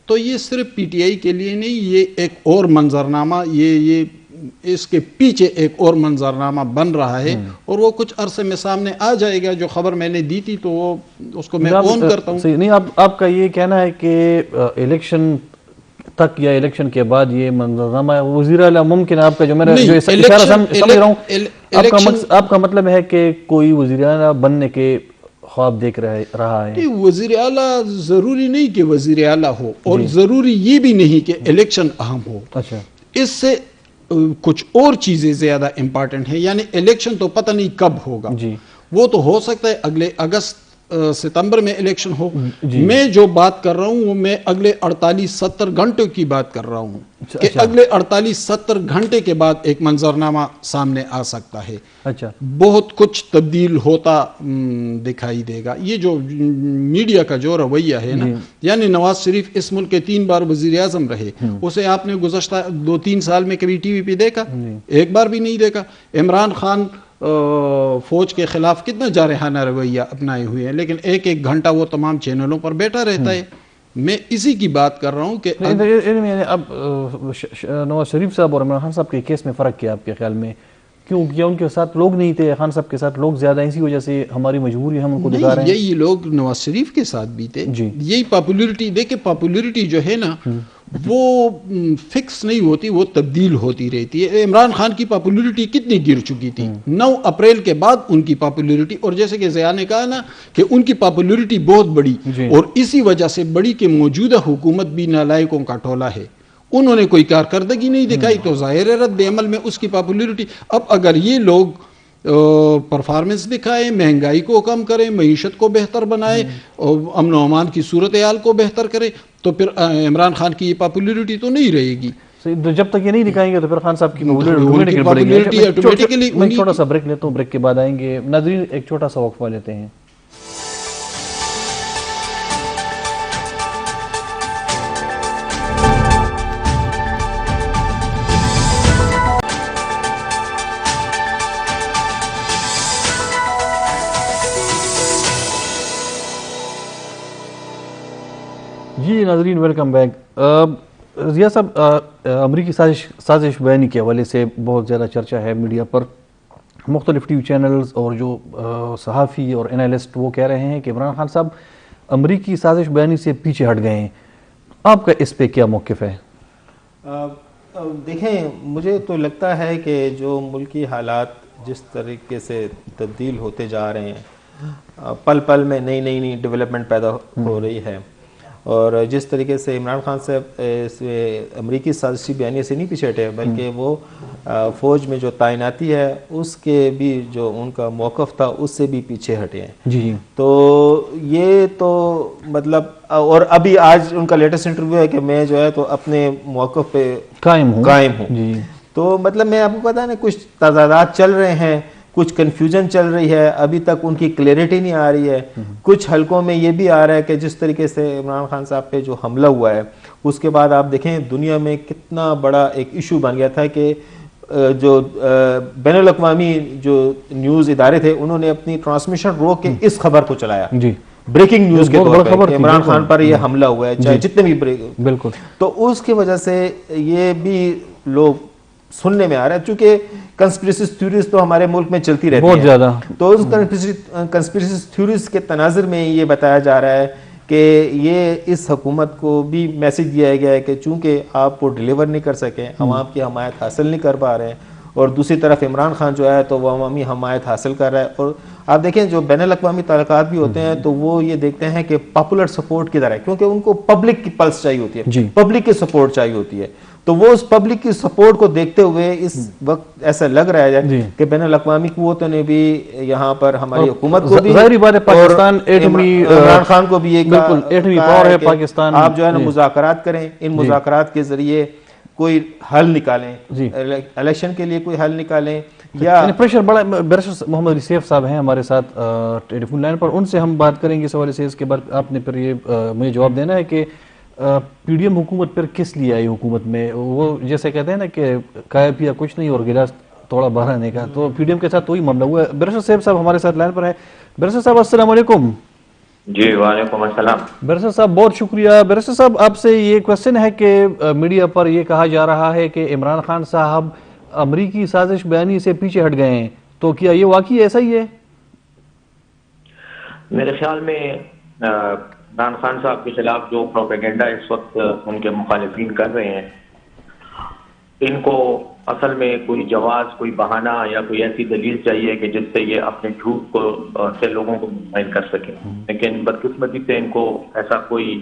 تو یہ صرف پی ٹی آئی کے لیے نہیں, یہ ایک اور منظرنامہ, یہ اس کے پیچھے ایک اور منظرنامہ بن رہا ہے, اور وہ کچھ عرصے میں سامنے آ جائے گا. جو خبر میں نے دی تھی تو وہ اس کو میں اون کرتا ہوں. نہیں, آپ کا یہ کہنا ہے کہ الیکشن تک یا الیکشن کے بعد یہ منظرنامہ وزیر اعلیٰ ممکن ہے, آپ کا جو میرا جو اشارہ سمجھ رہا ہوں, آپ کا مطلب ہے کہ کوئی وزیر اعلیٰ بننے کے خواب دیکھ رہا ہے؟ وزیر اعلیٰ ضروری نہیں کہ وزیر اعلیٰ ہو, اور ضروری یہ بھی نہیں کہ الیکشن اہم ہو. اچھا, اس سے کچھ اور چیزیں زیادہ امپارٹنٹ ہیں. یعنی الیکشن تو پتہ نہیں کب ہوگا, وہ تو ہو سکتا ہے اگلے اگست ستمبر میں الیکشن ہو. میں جو بات کر رہا ہوں وہ میں اگلے 48-70 گھنٹوں کی بات کر رہا ہوں, کہ اگلے 48-70 گھنٹے کے بعد ایک منظرنامہ سامنے آ سکتا ہے. اچھا, بہت کچھ تبدیل ہوتا دکھائی دے گا. یہ جو میڈیا کا جو رویہ ہے نا, یعنی نواز شریف اس ملک کے 3 بار وزیر اعظم رہے, اسے آپ نے گزشتہ 2-3 سال میں کبھی ٹی وی پہ دیکھا؟ ایک بار بھی نہیں دیکھا. عمران خان فوج کے خلاف کتنا جارحانہ رویہ اپنائے ہوئے ہیں, لیکن ایک گھنٹہ وہ تمام چینلوں پر بیٹھا رہتا ہے. میں اسی کی بات کر رہا ہوں کہ اب نواز شریف صاحب اور عمران خان صاحب کے کیس میں فرق کیا آپ کے خیال میں؟ کیوں کیا ان کے ساتھ لوگ نہیں تھے, خان صاحب کے ساتھ لوگ زیادہ, اسی وجہ سے ہماری مجبوری ہم ان کو دکھا رہے ہیں؟ یہی لوگ نواز شریف کے ساتھ بھی تھے. یہی پاپولیرٹی, دیکھیں پاپولیرٹی جو ہے نا وہ فکس نہیں ہوتی, وہ تبدیل ہوتی رہتی ہے. عمران خان کی پاپولیرٹی کتنی گر چکی تھی 9 اپریل کے بعد ان کی پاپولیرٹی, اور جیسے کہ ضیاء نے کہا نا کہ ان کی پاپولیرٹی بہت بڑی, اور اسی وجہ سے بڑی کہ موجودہ حکومت بھی نالائقوں کا ٹولہ ہے. انہوں نے کوئی کارکردگی نہیں دکھائی, تو ظاہر رد عمل میں اس کی پاپولیرٹی. اب اگر یہ لوگ پرفارمنس دکھائیں, مہنگائی کو کم کریں, معیشت کو بہتر بنائیں, امن و امان کی صورتحال کو بہتر کریں, تو پھر عمران خان کی یہ پاپولیرٹی تو نہیں رہے گی. جب تک یہ نہیں دکھائیں گے تو پھر خان صاحب کی پاپولیرٹی آٹومیٹکلی. میں چھوٹا سا بریک لیتا ہوں, بریک کے بعد آئیں گے. ناظرین ایک چھوٹا سا وقفہ لیتے ہیں. جی ناظرین ویلکم بیک. ضیاء صاحب, امریکی سازش بیانی کے حوالے سے بہت زیادہ چرچہ ہے میڈیا پر. مختلف ٹی وی چینلز اور جو صحافی اور انالسٹ وہ کہہ رہے ہیں کہ عمران خان صاحب امریکی سازش بیانی سے پیچھے ہٹ گئے ہیں. آپ کا اس پہ کیا موقف ہے؟ دیکھیں, مجھے تو لگتا ہے کہ جو ملکی حالات جس طریقے سے تبدیل ہوتے جا رہے ہیں, پل پل میں نئی ڈیولپمنٹ پیدا ہو رہی ہے, اور جس طریقے سے عمران خان صاحب امریکی سازشی بیانیے سے نہیں پیچھے ہٹے, بلکہ وہ فوج میں جو تعیناتی ہے اس کے بھی جو ان کا موقف تھا اس سے بھی پیچھے ہٹے ہیں. جی, تو یہ تو مطلب, اور ابھی آج ان کا لیٹسٹ انٹرویو ہے کہ میں جو ہے تو اپنے موقف پہ قائم ہوں. جی, تو مطلب میں آپ کو پتا ہے نا, کچھ تضادات چل رہے ہیں, کچھ کنفیوژن چل رہی ہے, ابھی تک ان کی کلیئرٹی نہیں آ رہی ہے. کچھ حلقوں میں یہ بھی آ رہا ہے کہ جس طریقے سے عمران خان صاحب پہ جو حملہ ہوا ہے اس کے بعد آپ دیکھیں دنیا میں کتنا بڑا ایک ایشو بن گیا تھا کہ جو بین الاقوامی جو نیوز ادارے تھے انہوں نے اپنی ٹرانسمیشن روک کے اس خبر کو چلایا. جی, بریکنگ نیوز کے طور پر عمران خان پر یہ حملہ ہوا ہے, چاہے جتنے بھی بالکل. تو اس کی وجہ سے یہ بھی لوگ سننے میں آ رہا ہے, چونکہ کنسپریسی تھیوریز تو ہمارے ملک میں چلتی رہتی ہیں بہت زیادہ. تو اس کنسپریسی تھیوریز کے تناظر میں یہ بتایا جا رہا ہے کہ یہ اس حکومت کو بھی میسج دیا گیا ہے کہ چونکہ آپ وہ ڈیلیور نہیں کر سکیں, عوام کی حمایت حاصل نہیں کر پا رہے ہیں, اور دوسری طرف عمران خان جو ہے تو وہ عوامی حمایت حاصل کر رہا ہے. اور آپ دیکھیں جو بین الاقوامی تعلقات بھی ہوتے ہیں تو وہ یہ دیکھتے ہیں کہ پاپولر سپورٹ کدھر ہے, کیونکہ ان کو پبلک کی پلس چاہیے ہوتی ہے, پبلک کی سپورٹ چاہیے ہوتی ہے. تو وہ اس پبلک کی سپورٹ کو دیکھتے ہوئے اس وقت ایسا لگ رہا ہے کہ بین الاقوامی قوتوں نے بھی یہاں پر ہماری حکومت کو بھی, ظاہری بات ہے پاکستان عمران خان کو بھی ایٹمی پاور ہے پاکستان, آپ جو ہے نا مذاکرات کریں, ان مذاکرات کے ذریعے کوئی حل نکالیں, جی الیکشن کے لیے کوئی حل نکالیں, یا پریشر بڑا. بیرسٹر محمد علی سیف صاحب ہیں ہمارے ساتھ ٹیلی فون لائن پر, ان سے ہم بات کریں گے اس حوالے سے. اس کے بعد آپ نے پھر یہ مجھے جواب دینا ہے کہ پی ڈی ایم حکومت پھر کس لیے آئی حکومت میں. وہ جیسے کہتے ہیں نا کہ کھایا پیا کچھ نہیں اور گلاس تھوڑا باہر آنے کا, تو پی ڈی ایم کے ساتھ وہی معاملہ ہوا ہے. بیرسٹر سیف صاحب ہمارے ساتھ لائن پر ہیں. بیرسٹر صاحب السلام علیکم. جی وعلیکم السلام. بیرسٹر صاحب بہت شکریہ. بیرسٹر صاحب آپ سے یہ کوشچن ہے کہ میڈیا پر یہ کہا جا رہا ہے کہ عمران خان صاحب امریکی سازش بیانی سے پیچھے ہٹ گئے ہیں, تو کیا یہ واقعی ایسا ہی ہے؟ میرے خیال میں عمران خان صاحب کے خلاف جو پروپیگنڈا اس وقت ان کے مخالفین کر رہے ہیں, ان کو اصل میں کوئی جواز, کوئی بہانہ یا کوئی ایسی دلیل چاہیے کہ جس سے یہ اپنے جھوٹ کو سے لوگوں کو مطمئن کر سکیں. لیکن بدقسمتی سے ان کو ایسا کوئی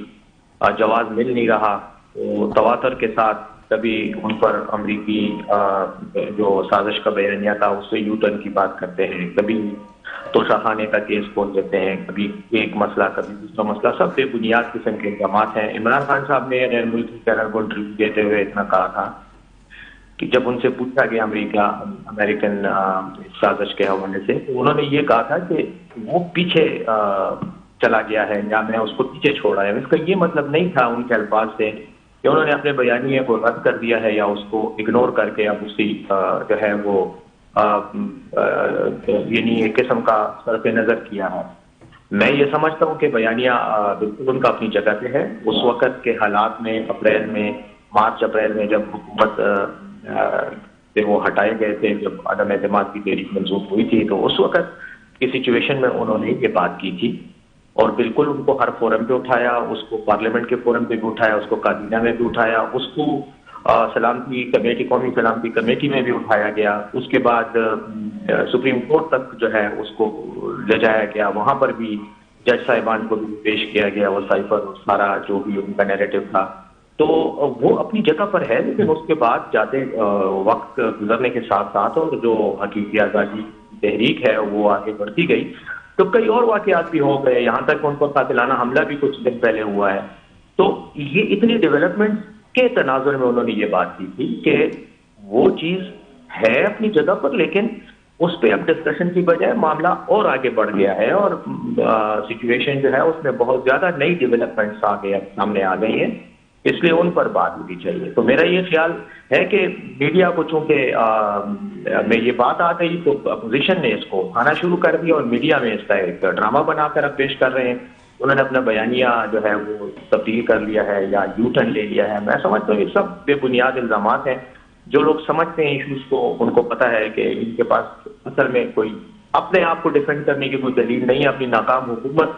جواز مل نہیں رہا. تو تواتر کے ساتھ کبھی ان پر امریکی جو سازش کا بیانیہ تھا اس سے یو ٹرن کی بات کرتے ہیں, کبھی توشہ خانے کا کیس کھول دیتے ہیں, کبھی ایک مسئلہ کبھی دوسرا مسئلہ. سب بے بنیاد قسم کے الزامات ہیں. عمران خان صاحب نے غیر ملکی ٹیرر کو انٹرویو دیتے ہوئے اتنا کہا تھا کہ جب ان سے پوچھا گیا امریکن سازش کے حوالے سے, تو انہوں نے یہ کہا تھا کہ وہ پیچھے چلا گیا ہے یا میں اس کو پیچھے چھوڑا ہے. اس کا یہ مطلب نہیں تھا ان کے الفاظ سے کہ انہوں نے اپنے بیانیے کو رد کر دیا ہے یا اس کو اگنور کر کے اب اسی جو ہے وہ یعنی ایک قسم کا صرف نظر کیا ہے. میں یہ سمجھتا ہوں کہ بیانیہ بالکل ان کا اپنی جگہ پہ ہے. اس وقت کے حالات میں مارچ اپریل میں جب حکومت سے وہ ہٹائے گئے تھے, جب عدم اعتماد کی تحریک منسوخ ہوئی تھی, تو اس وقت کی سچویشن میں انہوں نے یہ بات کی تھی اور بالکل ان کو ہر فورم پہ اٹھایا. اس کو پارلیمنٹ کے فورم پہ بھی اٹھایا, اس کو کابینہ میں بھی اٹھایا, اس کو سلامتی کمیٹی, قومی سلامتی کمیٹی میں بھی اٹھایا گیا. اس کے بعد سپریم کورٹ تک جو ہے اس کو لے جایا گیا, وہاں پر بھی جج صاحبان کو بھی پیش کیا گیا وہ سائفر اور سارا جو بھی ان کا نیریٹو تھا. تو وہ اپنی جگہ پر ہے, لیکن اس کے بعد جاتے وقت گزرنے کے ساتھ ساتھ اور جو حقیقی آزادی تحریک ہے وہ آگے بڑھتی گئی, تو کئی اور واقعات بھی ہو گئے. یہاں تک ان پر قاتلانہ حملہ بھی کچھ دن پہلے ہوا ہے. تو یہ اتنی ڈیولپمنٹ کے تناظر میں انہوں نے یہ بات کی تھی کہ وہ چیز ہے اپنی جگہ پر, لیکن اس پہ اب ڈسکشن کی بجائے معاملہ اور آگے بڑھ گیا ہے اور سچویشن جو ہے اس میں بہت زیادہ نئی ڈیولپمنٹس سامنے آ گئی ہیں, اس لیے ان پر بات ہونی چاہیے. تو میرا یہ خیال ہے کہ میڈیا کو چونکہ میں یہ بات آ گئی تو اپوزیشن نے اس کو کھانا شروع کر دیا اور میڈیا میں اس کا ایک ڈرامہ بنا کر اب پیش کر رہے ہیں. انہوں نے اپنا بیانیہ جو ہے وہ تبدیل کر لیا ہے یا یو ٹرن لے لیا ہے. میں سمجھتا ہوں یہ سب بے بنیاد الزامات ہیں. جو لوگ سمجھتے ہیں ایشوز کو, ان کو پتہ ہے کہ ان کے پاس اصل میں کوئی اپنے آپ کو ڈیفینڈ کرنے کی کوئی دلیل نہیں ہے, اپنی ناکام حکومت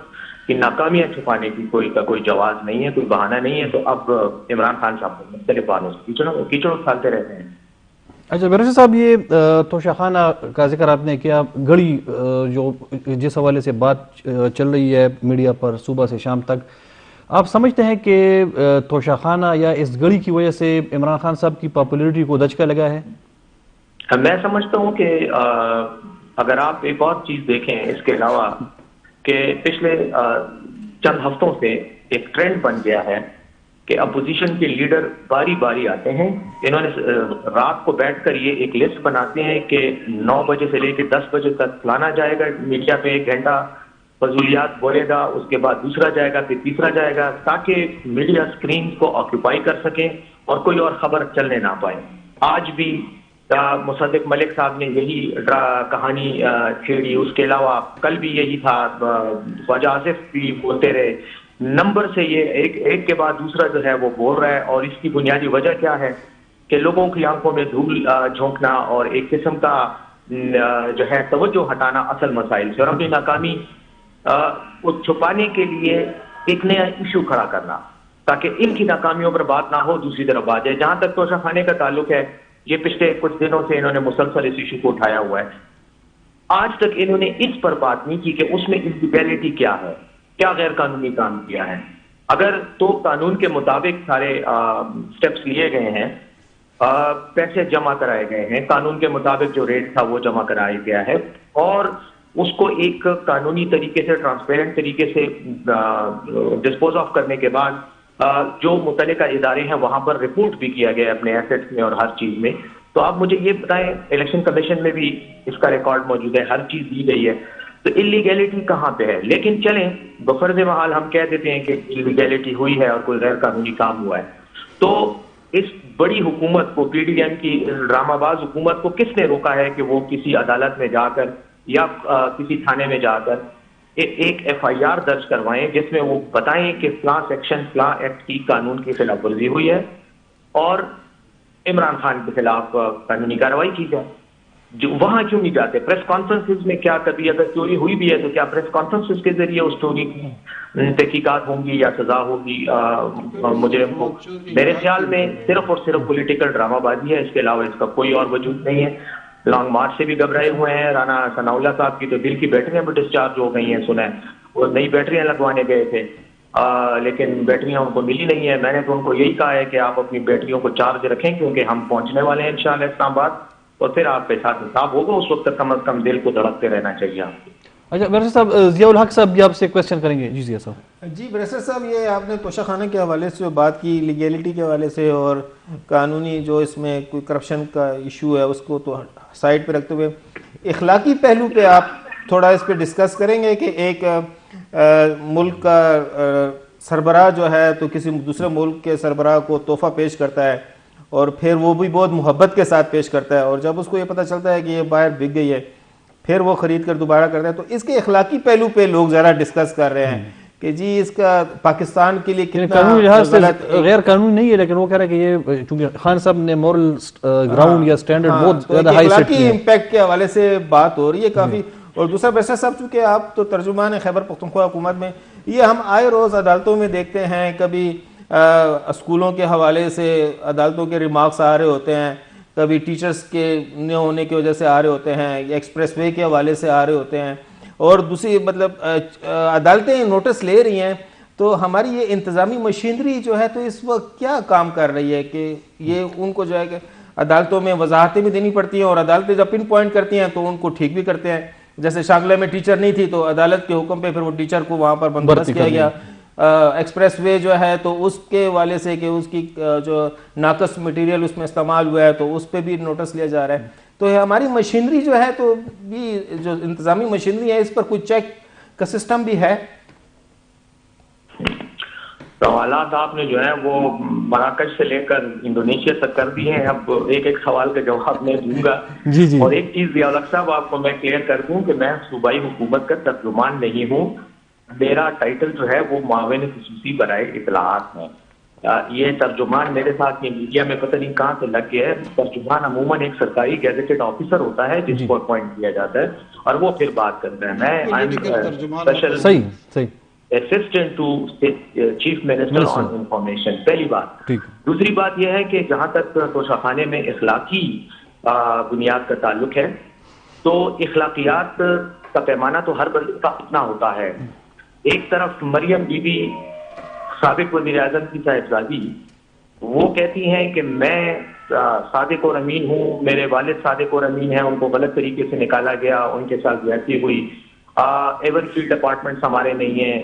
کی ناکامیاں چھپانے کی کوئی جواز نہیں ہے, کوئی بہانہ نہیں ہے. تو اب عمران خان صاحب مختلف باتوں سے کیچڑ اٹھالتے رہتے ہیں. اچھا بیرسٹر صاحب, یہ توشہ خانہ کا ذکر آپ نے کیا, گڑی جو جس حوالے سے بات چل رہی ہے میڈیا پر صبح سے شام تک, آپ سمجھتے ہیں کہ توشہ خانہ یا اس گڑی کی وجہ سے عمران خان صاحب کی پاپولیرٹی کو دھچکا لگا ہے؟ میں سمجھتا ہوں کہ اگر آپ ایک اور چیز دیکھیں اس کے علاوہ, کہ پچھلے چند ہفتوں سے ایک ٹرینڈ بن گیا ہے کہ اپوزیشن کے لیڈر باری باری آتے ہیں. انہوں نے رات کو بیٹھ کر یہ ایک لسٹ بناتے ہیں کہ 9 بجے سے لے کے 10 بجے تک فلانا جائے گا میڈیا پہ 1 گھنٹہ فضولیات بولے گا, اس کے بعد دوسرا جائے گا, پھر تیسرا جائے گا, تاکہ میڈیا اسکرین کو آکوپائی کر سکیں اور کوئی اور خبر چلنے نہ پائے. آج بھی مصدق ملک صاحب نے یہی کہانی چھیڑی. اس کے علاوہ کل بھی یہی تھا, خواجہ آصف بھی بولتے رہے. نمبر سے یہ ایک کے بعد دوسرا جو ہے وہ بول رہا ہے, اور اس کی بنیادی وجہ کیا ہے کہ لوگوں کی آنکھوں میں دھول جھونکنا اور ایک قسم کا جو ہے توجہ ہٹانا اصل مسائل سے, اور اپنی ناکامی کو چھپانے کے لیے ایک نیا ایشو کھڑا کرنا تاکہ ان کی ناکامیوں پر بات نہ ہو, دوسری طرف آ جائے. جہاں تک توشہ خانے کا تعلق ہے, یہ پچھلے کچھ دنوں سے انہوں نے مسلسل اس ایشو کو اٹھایا ہوا ہے. آج تک انہوں نے اس پر بات نہیں کی کہ اس میں انلیگلٹی کیا ہے, کیا غیر قانونی کام کیا ہے. اگر تو قانون کے مطابق سارے سٹیپس لیے گئے ہیں, پیسے جمع کرائے گئے ہیں, قانون کے مطابق جو ریٹ تھا وہ جمع کرایا گیا ہے, اور اس کو ایک قانونی طریقے سے ٹرانسپیرنٹ طریقے سے ڈسپوز آف کرنے کے بعد جو متعلقہ ادارے ہیں وہاں پر رپورٹ بھی کیا گیا اپنے ایسیٹس میں اور ہر چیز میں. تو آپ مجھے یہ بتائیں, الیکشن کمیشن میں بھی اس کا ریکارڈ موجود ہے, ہر چیز دی گئی ہے, تو انلیگیلٹی کہاں پہ ہے؟ لیکن چلیں بفرض محال ہم کہہ دیتے ہیں کہ انلیگیلٹی ہوئی ہے اور کوئی غیر قانونی کام ہوا ہے, تو اس بڑی حکومت کو, پی ڈی ایم کی ڈرامہ باز حکومت کو کس نے روکا ہے کہ وہ کسی عدالت میں جا کر یا کسی تھانے میں جا کر ایک ایف آئی آر درج کروائیں جس میں وہ بتائیں کہ فلاں سیکشن فلاں ایکٹ کی قانون کی خلاف ورزی ہوئی ہے اور عمران خان کے خلاف قانونی کارروائی کی جائے؟ جو وہاں کیوں نہیں جاتے؟ پریس کانفرنسز میں کیا کبھی اگر چوری ہوئی بھی ہے تو کیا پریس کانفرنسز کے ذریعے اس چوری کی تحقیقات ہوں گی یا سزا ہوگی مجرم کو؟ میرے خیال میں صرف اور صرف پولیٹیکل ڈرامہ بازی ہے, اس کے علاوہ اس کا کوئی اور وجود نہیں ہے. لانگ مارچ سے بھی گھبرائے ہوئے ہیں. رانا ثناء اللہ صاحب کی تو دل کی بیٹریاں بھی ڈسچارج ہو گئی ہیں, سنا ہے وہ نئی بیٹریاں لگوانے گئے تھے لیکن بیٹریاں ان کو ملی نہیں ہے. میں نے تو ان کو یہی کہا ہے کہ آپ اپنی بیٹریوں کو چارج رکھیں کیونکہ ہم پہنچنے والے ہیں انشاءاللہ اسلام آباد, اور پھر آپ کے ساتھ حساب ہوگا. اس وقت تک کم از کم دل کو دھڑکتے رہنا چاہیے آپ کو. اچھا بیرسٹر صاحب, ضیاء الحق صاحب بھی آپ سے کویشچن کریں گے. جی ضیاء صاحب. جی بیرسٹر صاحب, یہ آپ نے توشہ خانہ کے حوالے سے بات کی, لیگیلٹی کے حوالے سے, اور قانونی جو اس میں کوئی کرپشن کا ایشو ہے اس کو تو سائڈ پہ رکھتے ہوئے اخلاقی پہلو پہ آپ تھوڑا اس پہ ڈسکس کریں گے کہ ایک ملک کا سربراہ جو ہے تو کسی دوسرے ملک کے سربراہ کو تحفہ پیش کرتا ہے اور پھر وہ بھی بہت محبت کے ساتھ پیش کرتا ہے, اور جب اس کو یہ پتہ چلتا ہے کہ یہ باہر بک گئی ہے پھر وہ خرید کر دوبارہ کرتا ہے. تو اس کے اخلاقی پہلو پہ لوگ ذرا ڈسکس کر رہے ہیں کہ جی اس کا پاکستان کے لیے کتنا قانونی لحاظ سے غیر قانونی نہیں ہے, لیکن وہ کہہ رہے ہیں کہ یہ چونکہ خان صاحب نے مورل گراؤنڈ یا اسٹینڈرڈ بہت زیادہ ہائی سیٹ کیا ہے, امپیکٹ کے حوالے سے بات ہو رہی ہے کافی. اور دوسرا بیرسٹر صاحب, چونکہ آپ تو ترجمان ہیں خیبر پختونخوا حکومت میں, یہ ہم آئے روز عدالتوں میں دیکھتے ہیں, کبھی اسکولوں کے حوالے سے عدالتوں کے ریمارکس آ رہے ہوتے ہیں, کبھی ٹیچرز کے نہ ہونے کی وجہ سے آ رہے ہوتے ہیں, یا ایکسپریس وے کے حوالے سے آ رہے ہوتے ہیں, اور دوسری مطلب عدالتیں نوٹس لے رہی ہیں. تو ہماری یہ انتظامی مشینری جو ہے تو اس وقت کیا کام کر رہی ہے کہ یہ ان کو جو ہے کہ عدالتوں میں وضاحتیں بھی دینی پڑتی ہیں, اور عدالتیں جب پن پوائنٹ کرتی ہیں تو ان کو ٹھیک بھی کرتے ہیں. جیسے شانگلہ میں ٹیچر نہیں تھی تو عدالت کے حکم پہ پھر وہ ٹیچر کو وہاں پر بندوبست کیا گیا. ایکسپریس وے جو ہے تو اس کے والے سے کہ اس کی جو ناقص مٹیریل اس میں استعمال ہوا ہے تو اس پہ بھی نوٹس لیا جا رہا ہے. تو ہماری مشینری جو ہے تو بھی جو انتظامی مشینری ہے اس پر کوئی چیک کا سسٹم بھی ہے؟ سوالات آپ نے جو ہے وہ مراکش سے لے کر انڈونیشیا تک کر دیے ہیں. اب ایک ایک سوال کا جواب میں دوں گا. جی. اور ایک چیز ضیاء الحق صاحب آپ کو میں کلیئر کر دوں کہ میں صوبائی حکومت کا ترجمان نہیں ہوں. میرا ٹائٹل جو ہے وہ معاون خصوصی برائے اطلاعات ہے. یہ ترجمان میرے ساتھ یہ میڈیا میں پتہ نہیں کہاں سے لگ گیا ہے. ترجمان عموماً ایک سرکاری گیزیٹڈ آفیسر ہوتا ہے جس کو اپوائنٹ کیا جاتا ہے اور وہ پھر بات کرتا ہے. میں صحیح assistant to chief minister on information. پہلی بات. دوسری بات یہ ہے کہ جہاں تک توشہ خانے میں اخلاقی بنیاد کا تعلق ہے تو اخلاقیات کا پیمانہ تو ہر بندے کا اپنا ہوتا ہے. ایک طرف مریم بی بی سابق وزیر اعظم کی صاحبزادی, وہ کہتی ہیں کہ میں صادق اور امین ہوں, میرے والد صادق اور امین ہیں, ان کو غلط طریقے سے نکالا گیا, ان کے ساتھ زیادتی ہوئی, ایور فیلڈ اپارٹمنٹس ہمارے نہیں ہیں,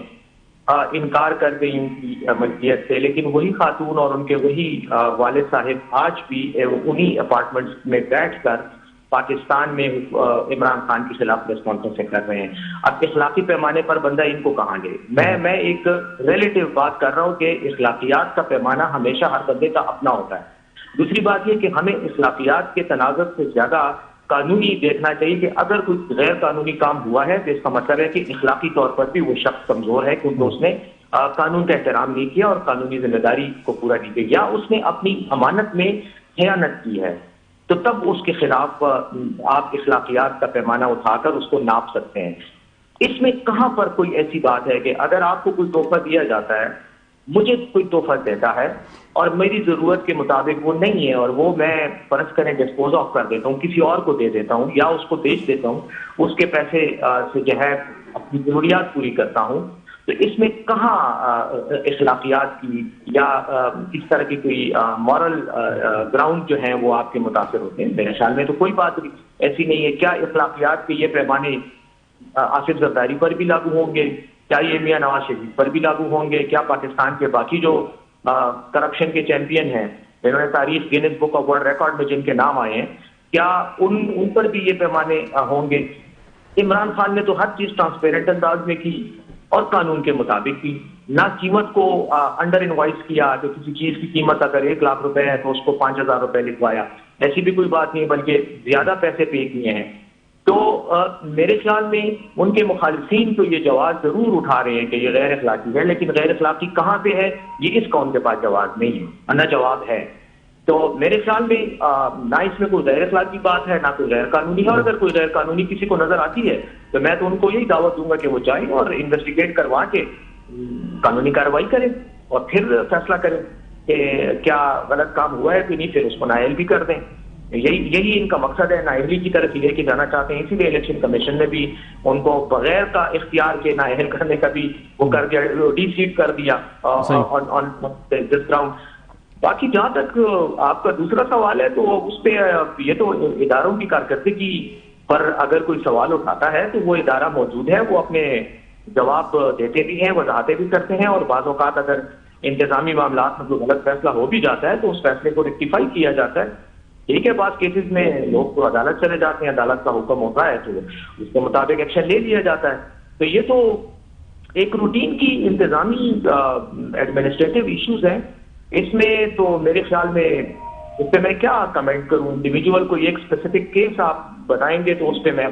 انکار کر گئی ان کی ملکیت سے. لیکن وہی خاتون اور ان کے وہی والد صاحب آج بھی انہی اپارٹمنٹس میں بیٹھ کر پاکستان میں عمران خان کے خلاف پریس کانفرنسیں کر رہے ہیں. اب اخلاقی پیمانے پر بندہ ان کو کہاں لے؟ میں ایک ریلیٹیو بات کر رہا ہوں کہ اخلاقیات کا پیمانہ ہمیشہ ہر بندے کا اپنا ہوتا ہے. دوسری بات یہ کہ ہمیں اخلاقیات کے تناظر سے زیادہ قانونی دیکھنا چاہیے کہ اگر کوئی غیر قانونی کام ہوا ہے تو اس کا مطلب ہے کہ اخلاقی طور پر بھی وہ شخص کمزور ہے کیونکہ اس نے قانون کا احترام نہیں کیا اور قانونی ذمہ داری کو پورا نہیں کیا, یا اس نے اپنی امانت میں خیانت کی ہے. تو تب اس کے خلاف آپ اخلاقیات کا پیمانہ اٹھا کر اس کو ناپ سکتے ہیں. اس میں کہاں پر کوئی ایسی بات ہے کہ اگر آپ کو کوئی تحفہ دیا جاتا ہے, مجھے کوئی تحفہ دیتا ہے اور میری ضرورت کے مطابق وہ نہیں ہے اور وہ میں فرض کریں ڈسپوز آف کر دیتا ہوں, کسی اور کو دے دیتا ہوں یا اس کو بیچ دیتا ہوں, اس کے پیسے سے جو ہے اپنی ضروریات پوری کرتا ہوں, تو اس میں کہاں اخلاقیات کی یا اس طرح کی کوئی مورل گراؤنڈ جو ہیں وہ آپ کے متاثر ہوتے ہیں؟ میرے خیال میں تو کوئی بات ایسی نہیں ہے. کیا اخلاقیات کے یہ پیمانے آصف زرداری پر بھی لاگو ہوں گے؟ کیا یہ میاں نواز شریف پر بھی لاگو ہوں گے؟ کیا پاکستان کے باقی جو کرپشن کے چیمپئن ہیں, انہوں نے تاریخ grains book of world record میں جن کے نام آئے ہیں, کیا ان پر بھی یہ پیمانے ہوں گے؟ عمران خان نے تو ہر چیز ٹرانسپیرنٹ انداز میں کی اور قانون کے مطابق کی, نہ قیمت کو انڈر انوائس کیا کہ کسی چیز کی قیمت اگر 1 لاکھ روپے ہے تو اس کو 5,000 روپے لکھوایا, ایسی بھی کوئی بات نہیں, بلکہ زیادہ پیسے پے کیے ہیں. تو میرے خیال میں ان کے مخالفین تو یہ جواز ضرور اٹھا رہے ہیں کہ یہ غیر اخلاقی ہے, لیکن غیر اخلاقی کہاں پہ ہے یہ اس قوم کے پاس جواز نہیں ہے, نہ جواب ہے. تو میرے خیال میں نہ اس میں کوئی غیر اخلاقی بات ہے, نہ کوئی غیر قانونی ہے, اور اگر کوئی غیر قانونی کسی کو نظر آتی ہے تو میں تو ان کو یہی دعوت دوں گا کہ وہ جائیں اور انویسٹیگیٹ کروا کے قانونی کارروائی کریں اور پھر فیصلہ کریں کہ کیا غلط کام ہوا ہے کہ نہیں, پھر اس کو نااہل بھی کر دیں. یہی ان کا مقصد ہے, نااہلی کی طرف لے کے جانا چاہتے ہیں. اسی لیے الیکشن کمیشن نے بھی ان کو بغیر کا اختیار کے نااہل کرنے کا بھی وہ کر دیا, ڈی سیٹ کر دیا آن دس گراؤنڈ. باقی جہاں تک آپ کا دوسرا سوال ہے تو اس پہ یہ تو اداروں کی کارکردگی پر اگر کوئی سوال اٹھاتا ہے تو وہ ادارہ موجود ہے, وہ اپنے جواب دیتے بھی ہیں, وضاحتیں بھی کرتے ہیں, اور بعض اوقات اگر انتظامی معاملات میں کوئی غلط فیصلہ ہو بھی جاتا ہے تو اس فیصلے کو ریکٹیفائی کیا جاتا ہے. ٹھیک ہے, بعض کیسز میں لوگ تو عدالت چلے جاتے ہیں, عدالت کا حکم ہوتا ہے تو اس کے مطابق ایکشن لے لیا جاتا ہے. تو یہ تو ایک روٹین کی انتظامی ایڈمنسٹریٹو ایشوز ہیں. اس میں تو میرے خیال میں اس پہ میں کیا کمنٹ کروں, انڈیویجول کو ایک اسپیسیفک کیس آپ بتائیں گے تو اس پہ میں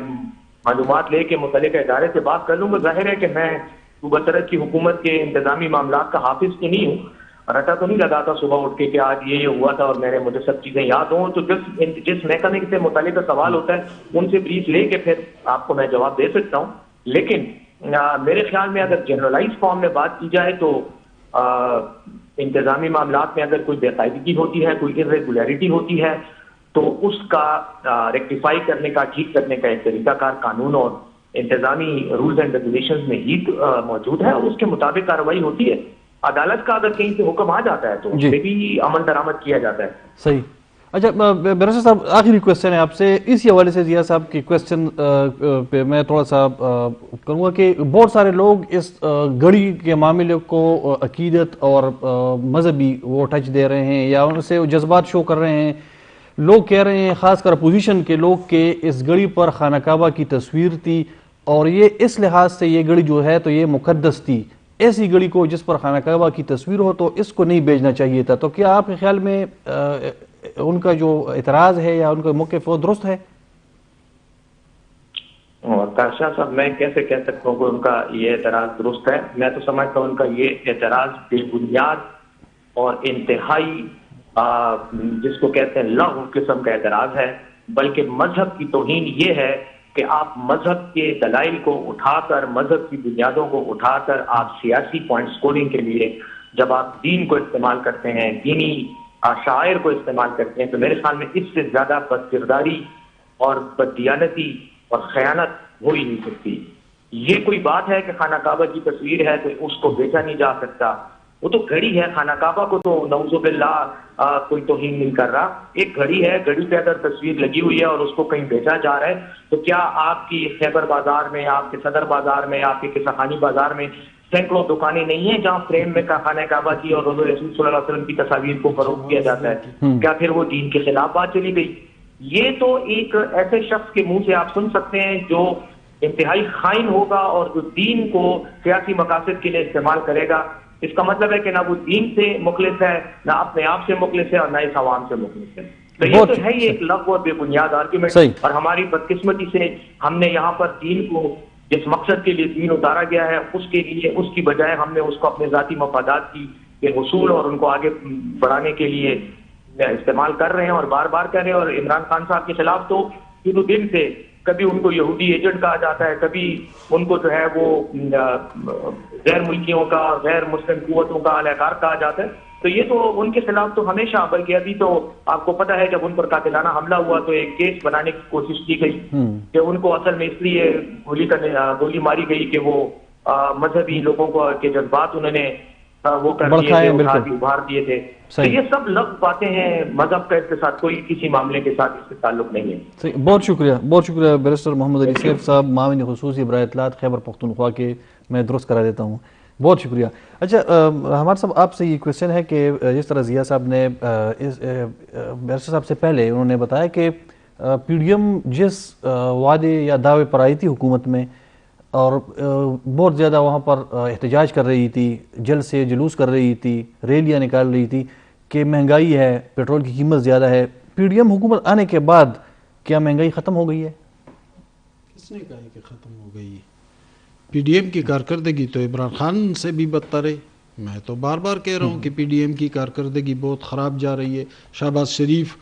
معلومات لے کے متعلقہ ادارے سے بات کر لوں گا. ظاہر ہے کہ میں صوبہ کی حکومت کے انتظامی معاملات کا حافظ تو نہیں ہوں, رٹا تو نہیں لگاتا صبح اٹھ کے کہ آج یہ ہوا تھا اور مجھے سب چیزیں یاد ہوں. تو جس محکمے سے متعلقہ سوال ہوتا ہے ان سے بریف لے کے پھر آپ کو میں جواب دے سکتا ہوں. لیکن میرے خیال میں اگر جنرلائز فارم میں بات کی جائے تو انتظامی معاملات میں اگر کوئی بے قاعدگی ہوتی ہے, کوئی irregularity ہوتی ہے, تو اس کا ریکٹیفائی کرنے کا, ٹھیک کرنے کا ایک طریقہ کار قانون اور انتظامی رولز اینڈ ریگولیشنز میں ہی موجود ہے اور اس کے مطابق کارروائی ہوتی ہے. عدالت کا اگر کہیں سے حکم آ جاتا ہے تو اس پہ بھی عمل درآمد کیا جاتا ہے. صحیح. اچھا برسر صاحب, آخری کوشچن ہے آپ سے اسی حوالے سے. ضیاء صاحب کی کوشچن پہ میں تھوڑا سا کروں گا کہ بہت سارے لوگ اس گھڑی کے معاملے کو عقیدت اور مذہبی وہ ٹچ دے رہے ہیں یا ان سے جذبات شو کر رہے ہیں. لوگ کہہ رہے ہیں, خاص کر اپوزیشن کے لوگ, کہ اس گھڑی پر خانہ کعبہ کی تصویر تھی اور یہ اس لحاظ سے یہ گھڑی جو ہے تو یہ مقدس تھی. ایسی گھڑی کو جس پر خانہ کعبہ کی تصویر ہو تو اس کو نہیں بیچنا چاہیے تھا. تو کیا آپ کے خیال میں ان کا جو اعتراض ہے یا ان کا موقف وہ درست ہے؟ تارشاہ صاحب, میں کیسے کہہ سکتا ہوں کہ ان کا یہ اعتراض درست ہے؟ میں تو سمجھتا ہوں ان کا یہ اعتراض بے بنیاد اور انتہائی جس کو کہتے ہیں لغو قسم کا اعتراض ہے. بلکہ مذہب کی توہین یہ ہے کہ آپ مذہب کے دلائل کو اٹھا کر, مذہب کی بنیادوں کو اٹھا کر آپ سیاسی پوائنٹ سکورنگ کے لیے جب آپ دین کو استعمال کرتے ہیں, دینی شاعر کو استعمال کرتے ہیں, تو میرے خیال میں اس سے زیادہ بد کرداری اور بددیانتی اور خیانت ہو ہی نہیں سکتی. یہ کوئی بات ہے کہ خانہ کعبہ کی تصویر ہے تو اس کو بیچا نہیں جا سکتا؟ وہ تو گھڑی ہے, خانہ کعبہ کو تو نعوذ باللہ کوئی توہین نہیں کر رہا. ایک گھڑی ہے, گھڑی پہ اگر تصویر لگی ہوئی ہے اور اس کو کہیں بیچا جا رہا ہے تو کیا آپ کی خیبر بازار میں, آپ کے صدر بازار میں, آپ کے قصاخانی بازار میں سینکڑوں دکانیں نہیں ہیں جہاں فریم میں خانہ کعبہ کی اور رسول صلی اللہ علیہ وسلم کی تصاویر کو فروخت کیا جاتا ہے؟ کیا پھر وہ دین کے خلاف بات چلی گئی؟ یہ تو ایک ایسے شخص کے منہ سے آپ سن سکتے ہیں جو انتہائی خائن ہوگا اور جو دین کو سیاسی مقاصد کے لیے استعمال کرے گا. اس کا مطلب ہے کہ نہ وہ دین سے مخلص ہے, نہ اپنے آپ سے مخلص ہے, اور نہ اس عوام سے مخلص ہے. تو یہ تو ہے ہی ایک لغو اور بے بنیاد آرگیومنٹ. اور ہماری بدقسمتی سے ہم نے یہاں پر دین کو جس مقصد کے لیے دین اتارا گیا ہے اس کے لیے, اس کی بجائے ہم نے اس کو اپنے ذاتی مفادات کے حصول اور ان کو آگے بڑھانے کے لیے استعمال کر رہے ہیں اور بار بار کر رہے ہیں. اور عمران خان صاحب کے خلاف تو شروع دن سے کبھی ان کو یہودی ایجنٹ کہا جاتا ہے, کبھی ان کو جو ہے وہ غیر ملکیوں کا, غیر مسلم قوتوں کا اہلکار کہا جاتا ہے. تو یہ تو ان کے خلاف تو ہمیشہ, بلکہ ابھی تو آپ کو پتہ ہے جب ان پر قاتلانہ حملہ ہوا تو ایک کیس بنانے کی کوشش کی گئی کہ ان کو اصل میں اس لیے گولی ماری گئی کہ وہ مذہبی لوگوں کو کے جذبات انہوں نے وہ کر دیے تھے, ابھار دیے تھے. تو یہ سب لفظ باتیں ہیں, مذہب کا اس کے ساتھ کوئی کسی معاملے کے ساتھ اس سے تعلق نہیں ہے. بہت شکریہ, بہت شکریہ بیرسٹر محمد علی سیف صاحب, معاون خصوصی برائے اطلاعات خیبر پختونخوا کے. میں درست کرا دیتا ہوں. بہت شکریہ. اچھا ہمارے صاحب آپ سے یہ کویشچن ہے کہ جس طرح ضیاء صاحب نے بیرسٹر صاحب سے پہلے انہوں نے بتایا کہ پی ڈی ایم جس وعدے یا دعوے پر آئی تھی حکومت میں اور بہت زیادہ وہاں پر احتجاج کر رہی تھی, جلد سے جلوس کر رہی تھی, ریلیاں نکال رہی تھی کہ مہنگائی ہے, پیٹرول کی قیمت زیادہ ہے, پی ڈی ایم حکومت آنے کے بعد کیا مہنگائی ختم ہو گئی ہے؟ کس نے کہا کہ ختم ہو گئی؟ پی ڈی ایم کی کارکردگی تو عمران خان سے بھی بدتر ہے. میں تو بار بار کہہ رہا ہوں کہ پی ڈی ایم کی کارکردگی بہت خراب جا رہی ہے. شہباز شریف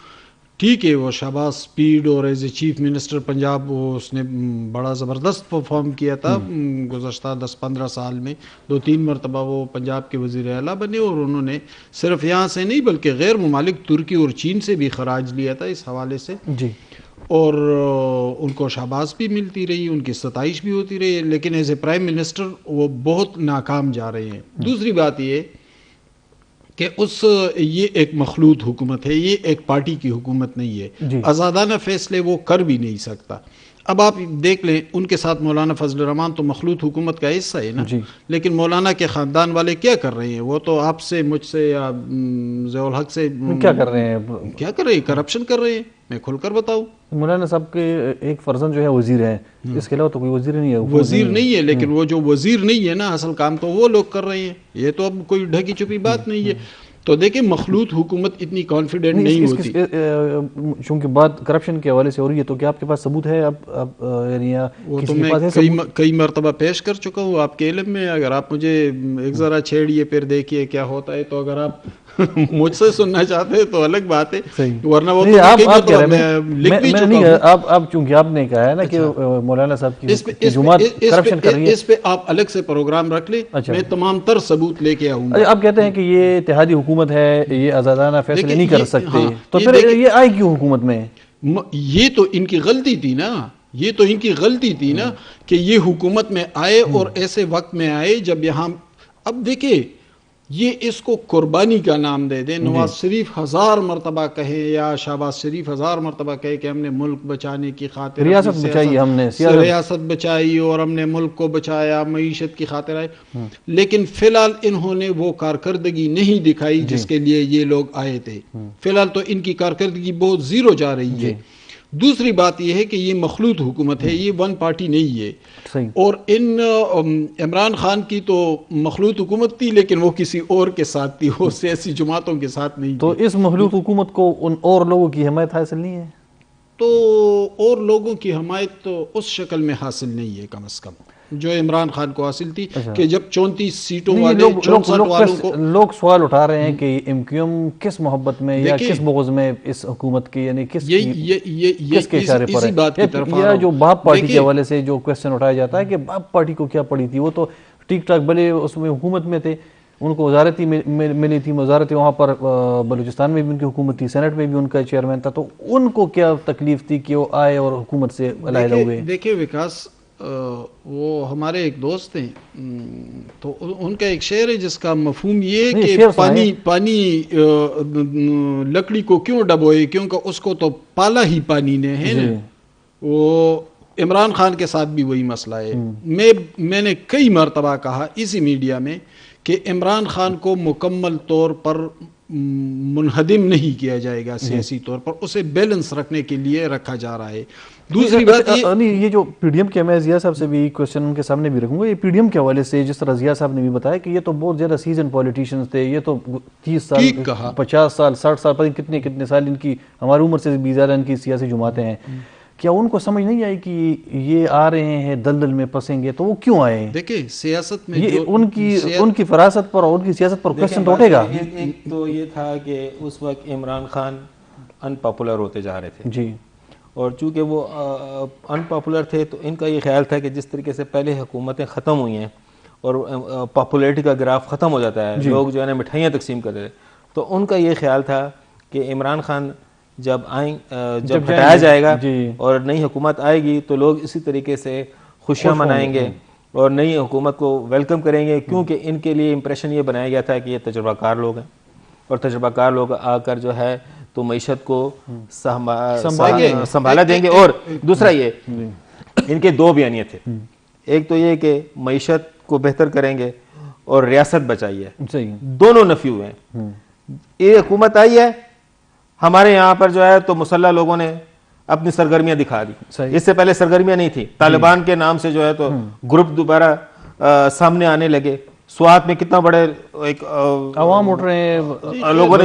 ٹھیک ہے, وہ شہباز اسپیڈ اور as a chief minister Punjab وہ اس نے بڑا زبردست پرفارم کیا تھا گزشتہ 10-15 سال میں. 2-3 مرتبہ وہ پنجاب کے وزیر اعلیٰ بنے اور انہوں نے صرف یہاں سے نہیں بلکہ غیر ممالک ترکی اور چین سے بھی خراج لیا تھا اس حوالے سے. جی, اور ان کو شاباش بھی ملتی رہی, ان کی ستائش بھی ہوتی رہی, لیکن ایز اے پرائم منسٹر وہ بہت ناکام جا رہے ہیں. دوسری بات یہ کہ یہ ایک مخلوط حکومت ہے, یہ ایک پارٹی کی حکومت نہیں ہے. آزادانہ فیصلے وہ کر بھی نہیں سکتا. اب آپ دیکھ لیں ان کے ساتھ مولانا فضل الرحمان تو مخلوط حکومت کا حصہ ہے نا, لیکن مولانا کے خاندان والے کیا کر رہے ہیں؟ وہ تو آپ سے, مجھ سے یا ضیاء الحق سے کیا کر رہے ہیں؟ کیا کر رہے ہیں؟ کرپشن کر رہے ہیں. میں کھل کر بتاؤں, مولانا صاحب کے ایک فرزند جو ہے وزیر ہے, اس کے علاوہ تو کوئی وزیر نہیں ہے. وزیر نہیں ہے, لیکن وہ جو وزیر نہیں ہے نا, اصل کام تو وہ لوگ کر رہے ہیں. یہ تو اب کوئی ڈھکی چھپی بات نہیں ہے. تو دیکھیں مخلوط حکومت اتنی کانفیڈنٹ نہیں ہوتی. چونکہ بات کرپشن کے حوالے سے ہو رہی ہے تو کیا آپ کے پاس ثبوت ہے؟ اب یعنی وہ تو میں کئی مرتبہ پیش کر چکا ہوں آپ کے علم میں. اگر آپ مجھے ایک ذرا چھیڑیے پھر دیکھیے کیا ہوتا ہے. تو اگر آپ مجھ سے سننا چاہتے ہیں تو الگ بات ہے, ورنہ وہ لکھ بھی چکا ہوں. اب چونکہ آپ نے کہا ہے نا کہ مولانا صاحب کی جماعت کرپشن کر رہی ہے, اس پہ آپ الگ سے پروگرام رکھ لیں, میں تمام تر ثبوت لے کے آؤں گا. آپ کہتے ہیں کہ یہ اتحادی حکومت ہے, یہ آزادانہ فیصلے نہیں کر سکتے, تو پھر یہ آئے کیوں حکومت میں؟ یہ تو ان کی غلطی تھی نا, یہ تو ان کی غلطی تھی نا کہ یہ حکومت میں آئے اور ایسے وقت میں آئے جب یہاں, اب دیکھیں یہ اس کو قربانی کا نام دے دیں. نواز شریف 1000 مرتبہ کہے یا شہباز شریف 1000 مرتبہ کہے کہ ہم نے ملک بچانے کی خاطر ریاست بچائی, ہم نے ریاست بچائی اور ہم نے ملک کو بچایا, معیشت کی خاطر آئے, لیکن فی الحال انہوں نے وہ کارکردگی نہیں دکھائی جس کے لیے یہ لوگ آئے تھے. فی الحال تو ان کی کارکردگی بہت زیرو جا رہی ہے. دوسری بات یہ ہے کہ یہ مخلوط حکومت ہے, یہ ون پارٹی نہیں ہے. اور عمران خان کی تو مخلوط حکومت تھی لیکن وہ کسی اور کے ساتھ تھی, وہ سیاسی جماعتوں کے ساتھ نہیں. تو اس مخلوط حکومت کو ان اور لوگوں کی حمایت حاصل نہیں ہے؟ تو اور لوگوں کی حمایت تو اس شکل میں حاصل نہیں ہے کم از کم جو عمران خان کو حاصل تھی کہ جب 34 سیٹوں والے 64 والوں کو. لوگ سوال اٹھا رہے ہیں کہ ایم کیو ایم کس محبت میں یا کس بغض میں اس حکومت کی, یعنی کس کے اشارے پر ہے؟ یا جو باپ پارٹی کے حوالے سے جو کویسچن اٹھایا جاتا ہے کہ باپ پارٹی کو کیا پڑی تھی, وہ تو ٹھیک ٹھاک بھلے اس میں حکومت میں تھے, ان کو وزارتی ملی تھی, وزارت وہاں پر بلوچستان میں بھی ان کی حکومت تھی, سینٹ میں بھی ان کا چیئرمین تھا, تو ان کو کیا تکلیف تھی کہ وہ آئے اور حکومت سے علیحدہ ہوئے؟ دیکھیں وکاس, وہ ہمارے ایک دوست ہیں, تو ان کا ایک شعر ہے جس کا مفہوم یہ ہے کہ پانی لکڑی کو کیوں ڈبوئے, کیونکہ اس کو تو پالا ہی پانی نے ہے نا. وہ عمران خان کے ساتھ بھی وہی مسئلہ ہے. میں نے کئی مرتبہ کہا اسی میڈیا میں کہ عمران خان کو مکمل طور پر منہدم نہیں کیا جائے گا سیاسی طور پر, اسے بیلنس رکھنے کے لیے رکھا جا رہا ہے. دوسری بات یہ جو پی ڈی ایم کے, میں ضیاء صاحب سے بھی کویشچن ان کے سامنے بھی رکھوں گا, یہ پی ڈی ایم کے حوالے سے جس طرح ضیاء صاحب نے بھی بتایا کہ یہ تو بہت زیادہ سیزن پولیٹیشنز تھے, یہ تو 30 سال 50 سال 60 سال پتہ نہیں کتنے سال ان کی, ہماری عمر سے بھی زیادہ ان کی سیاسی جماعتیں ہیں. کیا ان کو سمجھ نہیں آئی کہ یہ آ رہے ہیں دلدل میں پھنسیں گے, تو وہ کیوں آئے؟ دیکھیں سیاست میں ان کی فراست پر اور ان کی سیاست پر کویسچن تو اٹھے گا. ایک تو یہ تھا کہ اس وقت عمران خان ان پاپولر ہوتے جا رہے تھے جی, اور چونکہ وہ ان پاپولر تھے تو ان کا یہ خیال تھا کہ جس طریقے سے پہلے حکومتیں ختم ہوئی ہیں اور پاپولیرٹی کا گراف ختم ہو جاتا ہے, لوگ جو ہے نا مٹھائیاں تقسیم کرتے تھے, تو ان کا یہ خیال تھا کہ عمران خان جب ہٹایا جائے گا اور نئی حکومت آئے گی تو لوگ اسی طریقے سے خوشیاں منائیں گے اور نئی حکومت کو ویلکم کریں گے, کیونکہ ان کے لیے امپریشن یہ بنایا گیا تھا کہ یہ تجربہ کار لوگ ہیں اور تجربہ کار لوگ آ کر جو ہے تو معیشت کو سنبھالا دیں گے. اور دوسرا یہ ان کے 2 بیانیے تھے, ایک تو یہ کہ معیشت کو بہتر کریں گے اور ریاست بچائی ہے، صحیح، دونوں نفی ہوئے ہیں. یہ حکومت آئی ہے ہمارے یہاں پر جو ہے تو مسلح لوگوں نے اپنی سرگرمیاں دکھا دی. اس سے پہلے سرگرمیاں نہیں تھی. طالبان کے نام سے جو ہے تو گروپ دوبارہ سامنے آنے لگے. سوات میں کتنا بڑے ایک عوام اٹھ رہے ہیں، لوگوں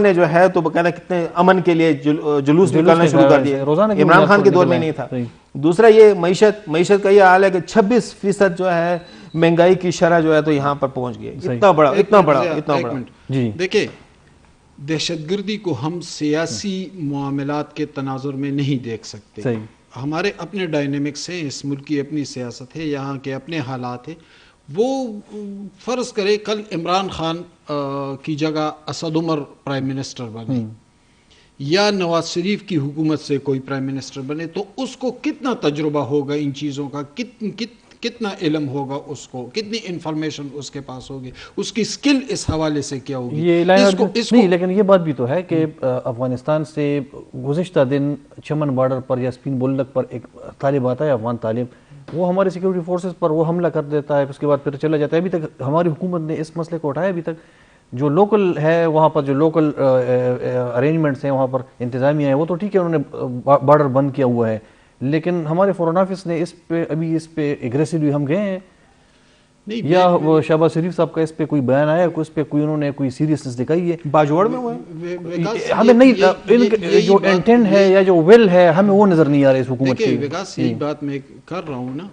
نے جو ہے تو باقاعدہ کتنے امن کے لیے جلوس نکالنا شروع کر دیے. عمران خان کے دور میں نہیں تھا. دوسرا یہ معیشت کا یہ حال ہے کہ 26% جو ہے مہنگائی کی شرح جو ہے تو یہاں پر پہنچ گئی. اتنا بڑا. جی دیکھیں، دہشت گردی کو ہم سیاسی معاملات کے تناظر میں نہیں دیکھ سکتے. ہمارے اپنے ڈائنامکس ہیں، اس ملک کی اپنی سیاست ہے، یہاں کے اپنے حالات ہیں. وہ فرض کرے کل عمران خان کی جگہ اسد عمر پرائم منسٹر بنے یا نواز شریف کی حکومت سے کوئی پرائم منسٹر بنے، تو اس کو کتنا تجربہ ہوگا ان چیزوں کا، کتنا علم ہوگا، اس کو کتنی انفارمیشن اس کے پاس ہوگی، اس کی سکل اس حوالے سے کیا ہوگی. نہیں، لیکن یہ بات بھی تو ہے کہ افغانستان سے گزشتہ دن چمن بارڈر پر یا اسپین بولدک پر ایک طالب آتا ہے، افغان طالب، وہ ہمارے سیکورٹی فورسز پر وہ حملہ کر دیتا ہے، اس کے بعد پھر چلا جاتا ہے. ابھی تک ہماری حکومت نے اس مسئلے کو اٹھایا. ابھی تک جو لوکل ہے وہاں پر، جو لوکل ارینجمنٹس ہیں وہاں پر، انتظامیہ ہے، وہ تو ٹھیک ہے، انہوں نے بارڈر بند کیا ہوا ہے، لیکن ہمارے فورن آفس نے اس پہ اگریسولی ہم گئے ہیں. یا وہ شہباز شریف صاحب کا اس پہ کوئی بیان آیا، اس پہ کوئی انہوں نے کوئی سیریسنس دکھائی ہے؟ باجوڑ میں ہوئے ہمیں نہیں، جو انٹینٹ ہے یا جو ول ہے ہمیں وہ نظر نہیں آ رہا ہے اس حکومت کی. وکاس یہی بات میں کر رہا ہوں نا،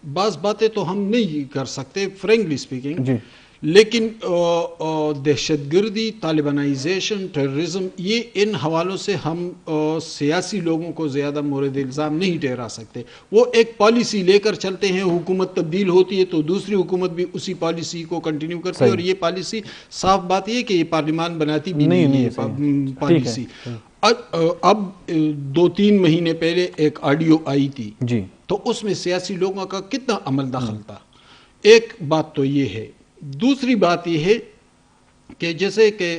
بعض باتیں تو ہم نہیں کر سکتے فرینکلی اسپیکنگ، لیکن دہشت گردی، طالبانائزیشن، ٹیررزم، یہ ان حوالوں سے ہم سیاسی لوگوں کو زیادہ مورد الزام نہیں ٹھہرا سکتے. وہ ایک پالیسی لے کر چلتے ہیں، حکومت تبدیل ہوتی ہے تو دوسری حکومت بھی اسی پالیسی کو کنٹینیو کرتی ہے، اور یہ پالیسی صاف بات یہ کہ یہ پارلیمان بناتی بھی نہیں ہے پالیسی. اب 2-3 مہینے پہلے ایک آڈیو آئی تھی تو اس میں سیاسی لوگوں کا کتنا عمل دخل تھا. ایک بات تو یہ ہے. دوسری بات یہ ہے کہ جیسے کہ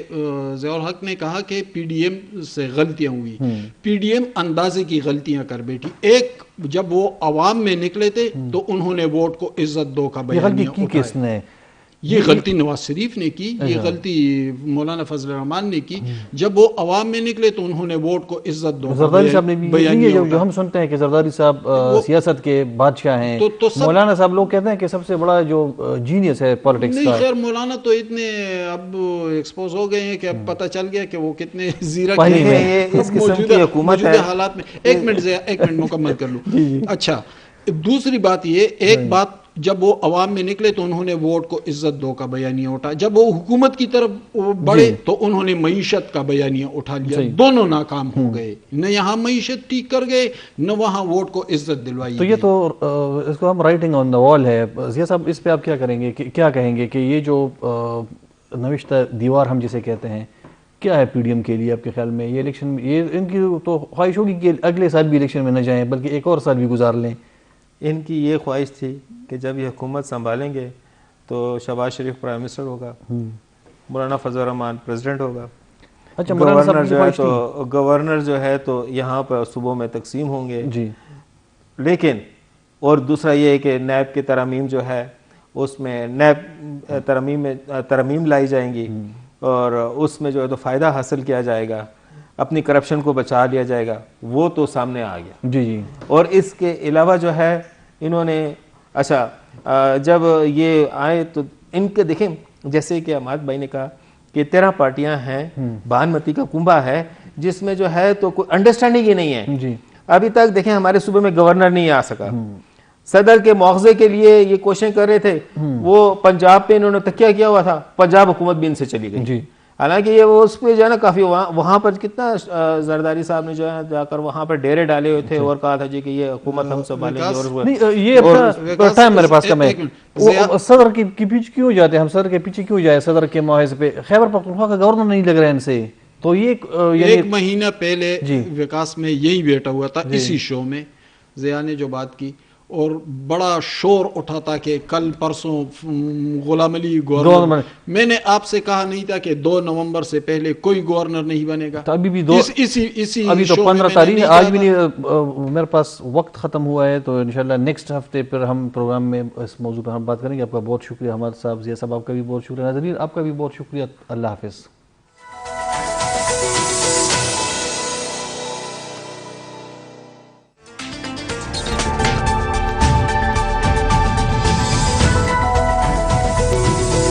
ضیاء الحق نے کہا کہ پی ڈی ایم سے غلطیاں ہوئی. پی ڈی ایم اندازے کی غلطیاں کر بیٹھی. ایک جب وہ عوام میں نکلے تھے تو انہوں نے ووٹ کو عزت دو کا بیانیہ اٹھایا. یہ غلطی نواز شریف نے کی، یہ غلطی مولانا فضل الرحمان نے کی. جب وہ عوام میں نکلے تو انہوں نے ووٹ کو عزت دو. زرداری صاحب نے بھی، جو ہم سنتے ہیں کہ زرداری صاحب سیاست کے بادشاہ ہیں، مولانا صاحب لوگ کہتے ہیں کہ سب سے بڑا جو جینیس ہے پالیٹکس کا. خیر مولانا تو اتنے اب ایکسپوز ہو گئے ہیں کہ اب پتہ چل گیا کہ وہ کتنے زیرک ہیں موجودہ حالات میں. ایک منٹ مکمل کر لوں. اچھا، دوسری بات یہ، ایک بات جب وہ عوام میں نکلے تو انہوں نے ووٹ کو عزت دو کا بیانیہ اٹھا. جب وہ حکومت کی طرف بڑھے تو انہوں نے معیشت کا بیانیہ اٹھا لیا. دونوں ناکام ہو گئے. نہ یہاں معیشت ٹھیک کر گئے، نہ وہاں ووٹ کو عزت دلوائی. تو یہ تو اس کو ہم رائٹنگ آن دا وال ہے. ضیاء صاحب اس پہ آپ کیا کریں گے، کیا کہیں گے کہ یہ جو نوشتہ دیوار ہم جسے کہتے ہیں، کیا ہے پی ڈی ایم کے لیے آپ کے خیال میں؟ یہ الیکشن، یہ ان کی تو خواہش ہوگی کہ اگلے سال بھی الیکشن میں نہ جائیں بلکہ ایک اور سال بھی گزار لیں. ان کی یہ خواہش تھی کہ جب یہ حکومت سنبھالیں گے تو شہباز شریف پرائم منسٹر ہوگا، مولانا فضل الرحمان پریزیڈنٹ ہوگا. اچھا، گورنر جو ہے تو یہاں پر صوبوں میں تقسیم ہوں گے. لیکن اور دوسرا یہ ہے کہ نیب کی ترامیم جو ہے اس میں نیب ترامیم لائی جائیں گی اور اس میں جو ہے تو فائدہ حاصل کیا جائے گا، اپنی کرپشن کو بچا لیا جائے گا. وہ تو سامنے آ گیا. اور اس کے علاوہ جو ہے انہوں نے جب یہ آئے تو ان کے دیکھیں، جیسے کہ احمد بھائی نے کہا کہ 13 پارٹیاں ہیں، بانمتی کا کنبہ ہے جس میں جو ہے تو کوئی انڈرسٹینڈنگ ہی نہیں ہے. ابھی تک دیکھیں ہمارے صوبے میں گورنر نہیں آ سکا. صدر کے مواخذے کے لیے یہ کوششیں کر رہے تھے، وہ پنجاب پہ انہوں نے تکیہ کیا ہوا تھا، پنجاب حکومت بھی ان سے چلی گئی. حالانکہ یہ وہ اس پہ جو ہے نا کافی وہاں پر کتنا زرداری صاحب نے جو ہے جا کر وہاں پر ڈیرے ڈالے ہوئے تھے اور کہا تھا جی کہ یہ حکومت ہم سنبھالیں گے. یہ ٹائم میرے پاس کم ہے. صدر کے پیچھے کیوں جاتے ہیں ہم؟ صدر کے پیچھے کیوں جائے؟ صدر کے معاہدے پہ خیبر پختونخوا کا گورنر نہیں لگ رہا ہے ان سے. تو یہ ایک مہینہ پہلے وکاس میں یہی بیٹھا ہوا تھا اسی شو میں. ضیاء نے جو بات کی اور بڑا شور اٹھا تھا کہ کل پرسوں غلام علی گورنر. میں نے آپ سے کہا نہیں تھا کہ 2 نومبر سے پہلے کوئی گورنر نہیں بنے گا. ابھی بھی ابھی تو 15 تاریخ ہے, آج بھی نہیں, میرے پاس وقت ختم ہوا ہے, تو انشاءاللہ نیکسٹ ہفتے پھر ہم پروگرام میں اس موضوع پر ہم بات کریں گے. آپ کا بہت شکریہ ہمارے صاحب, ضیاء صاحب آپ کا بھی بہت شکریہ, ناظرین آپ کا بھی بہت شکریہ. اللہ حافظ.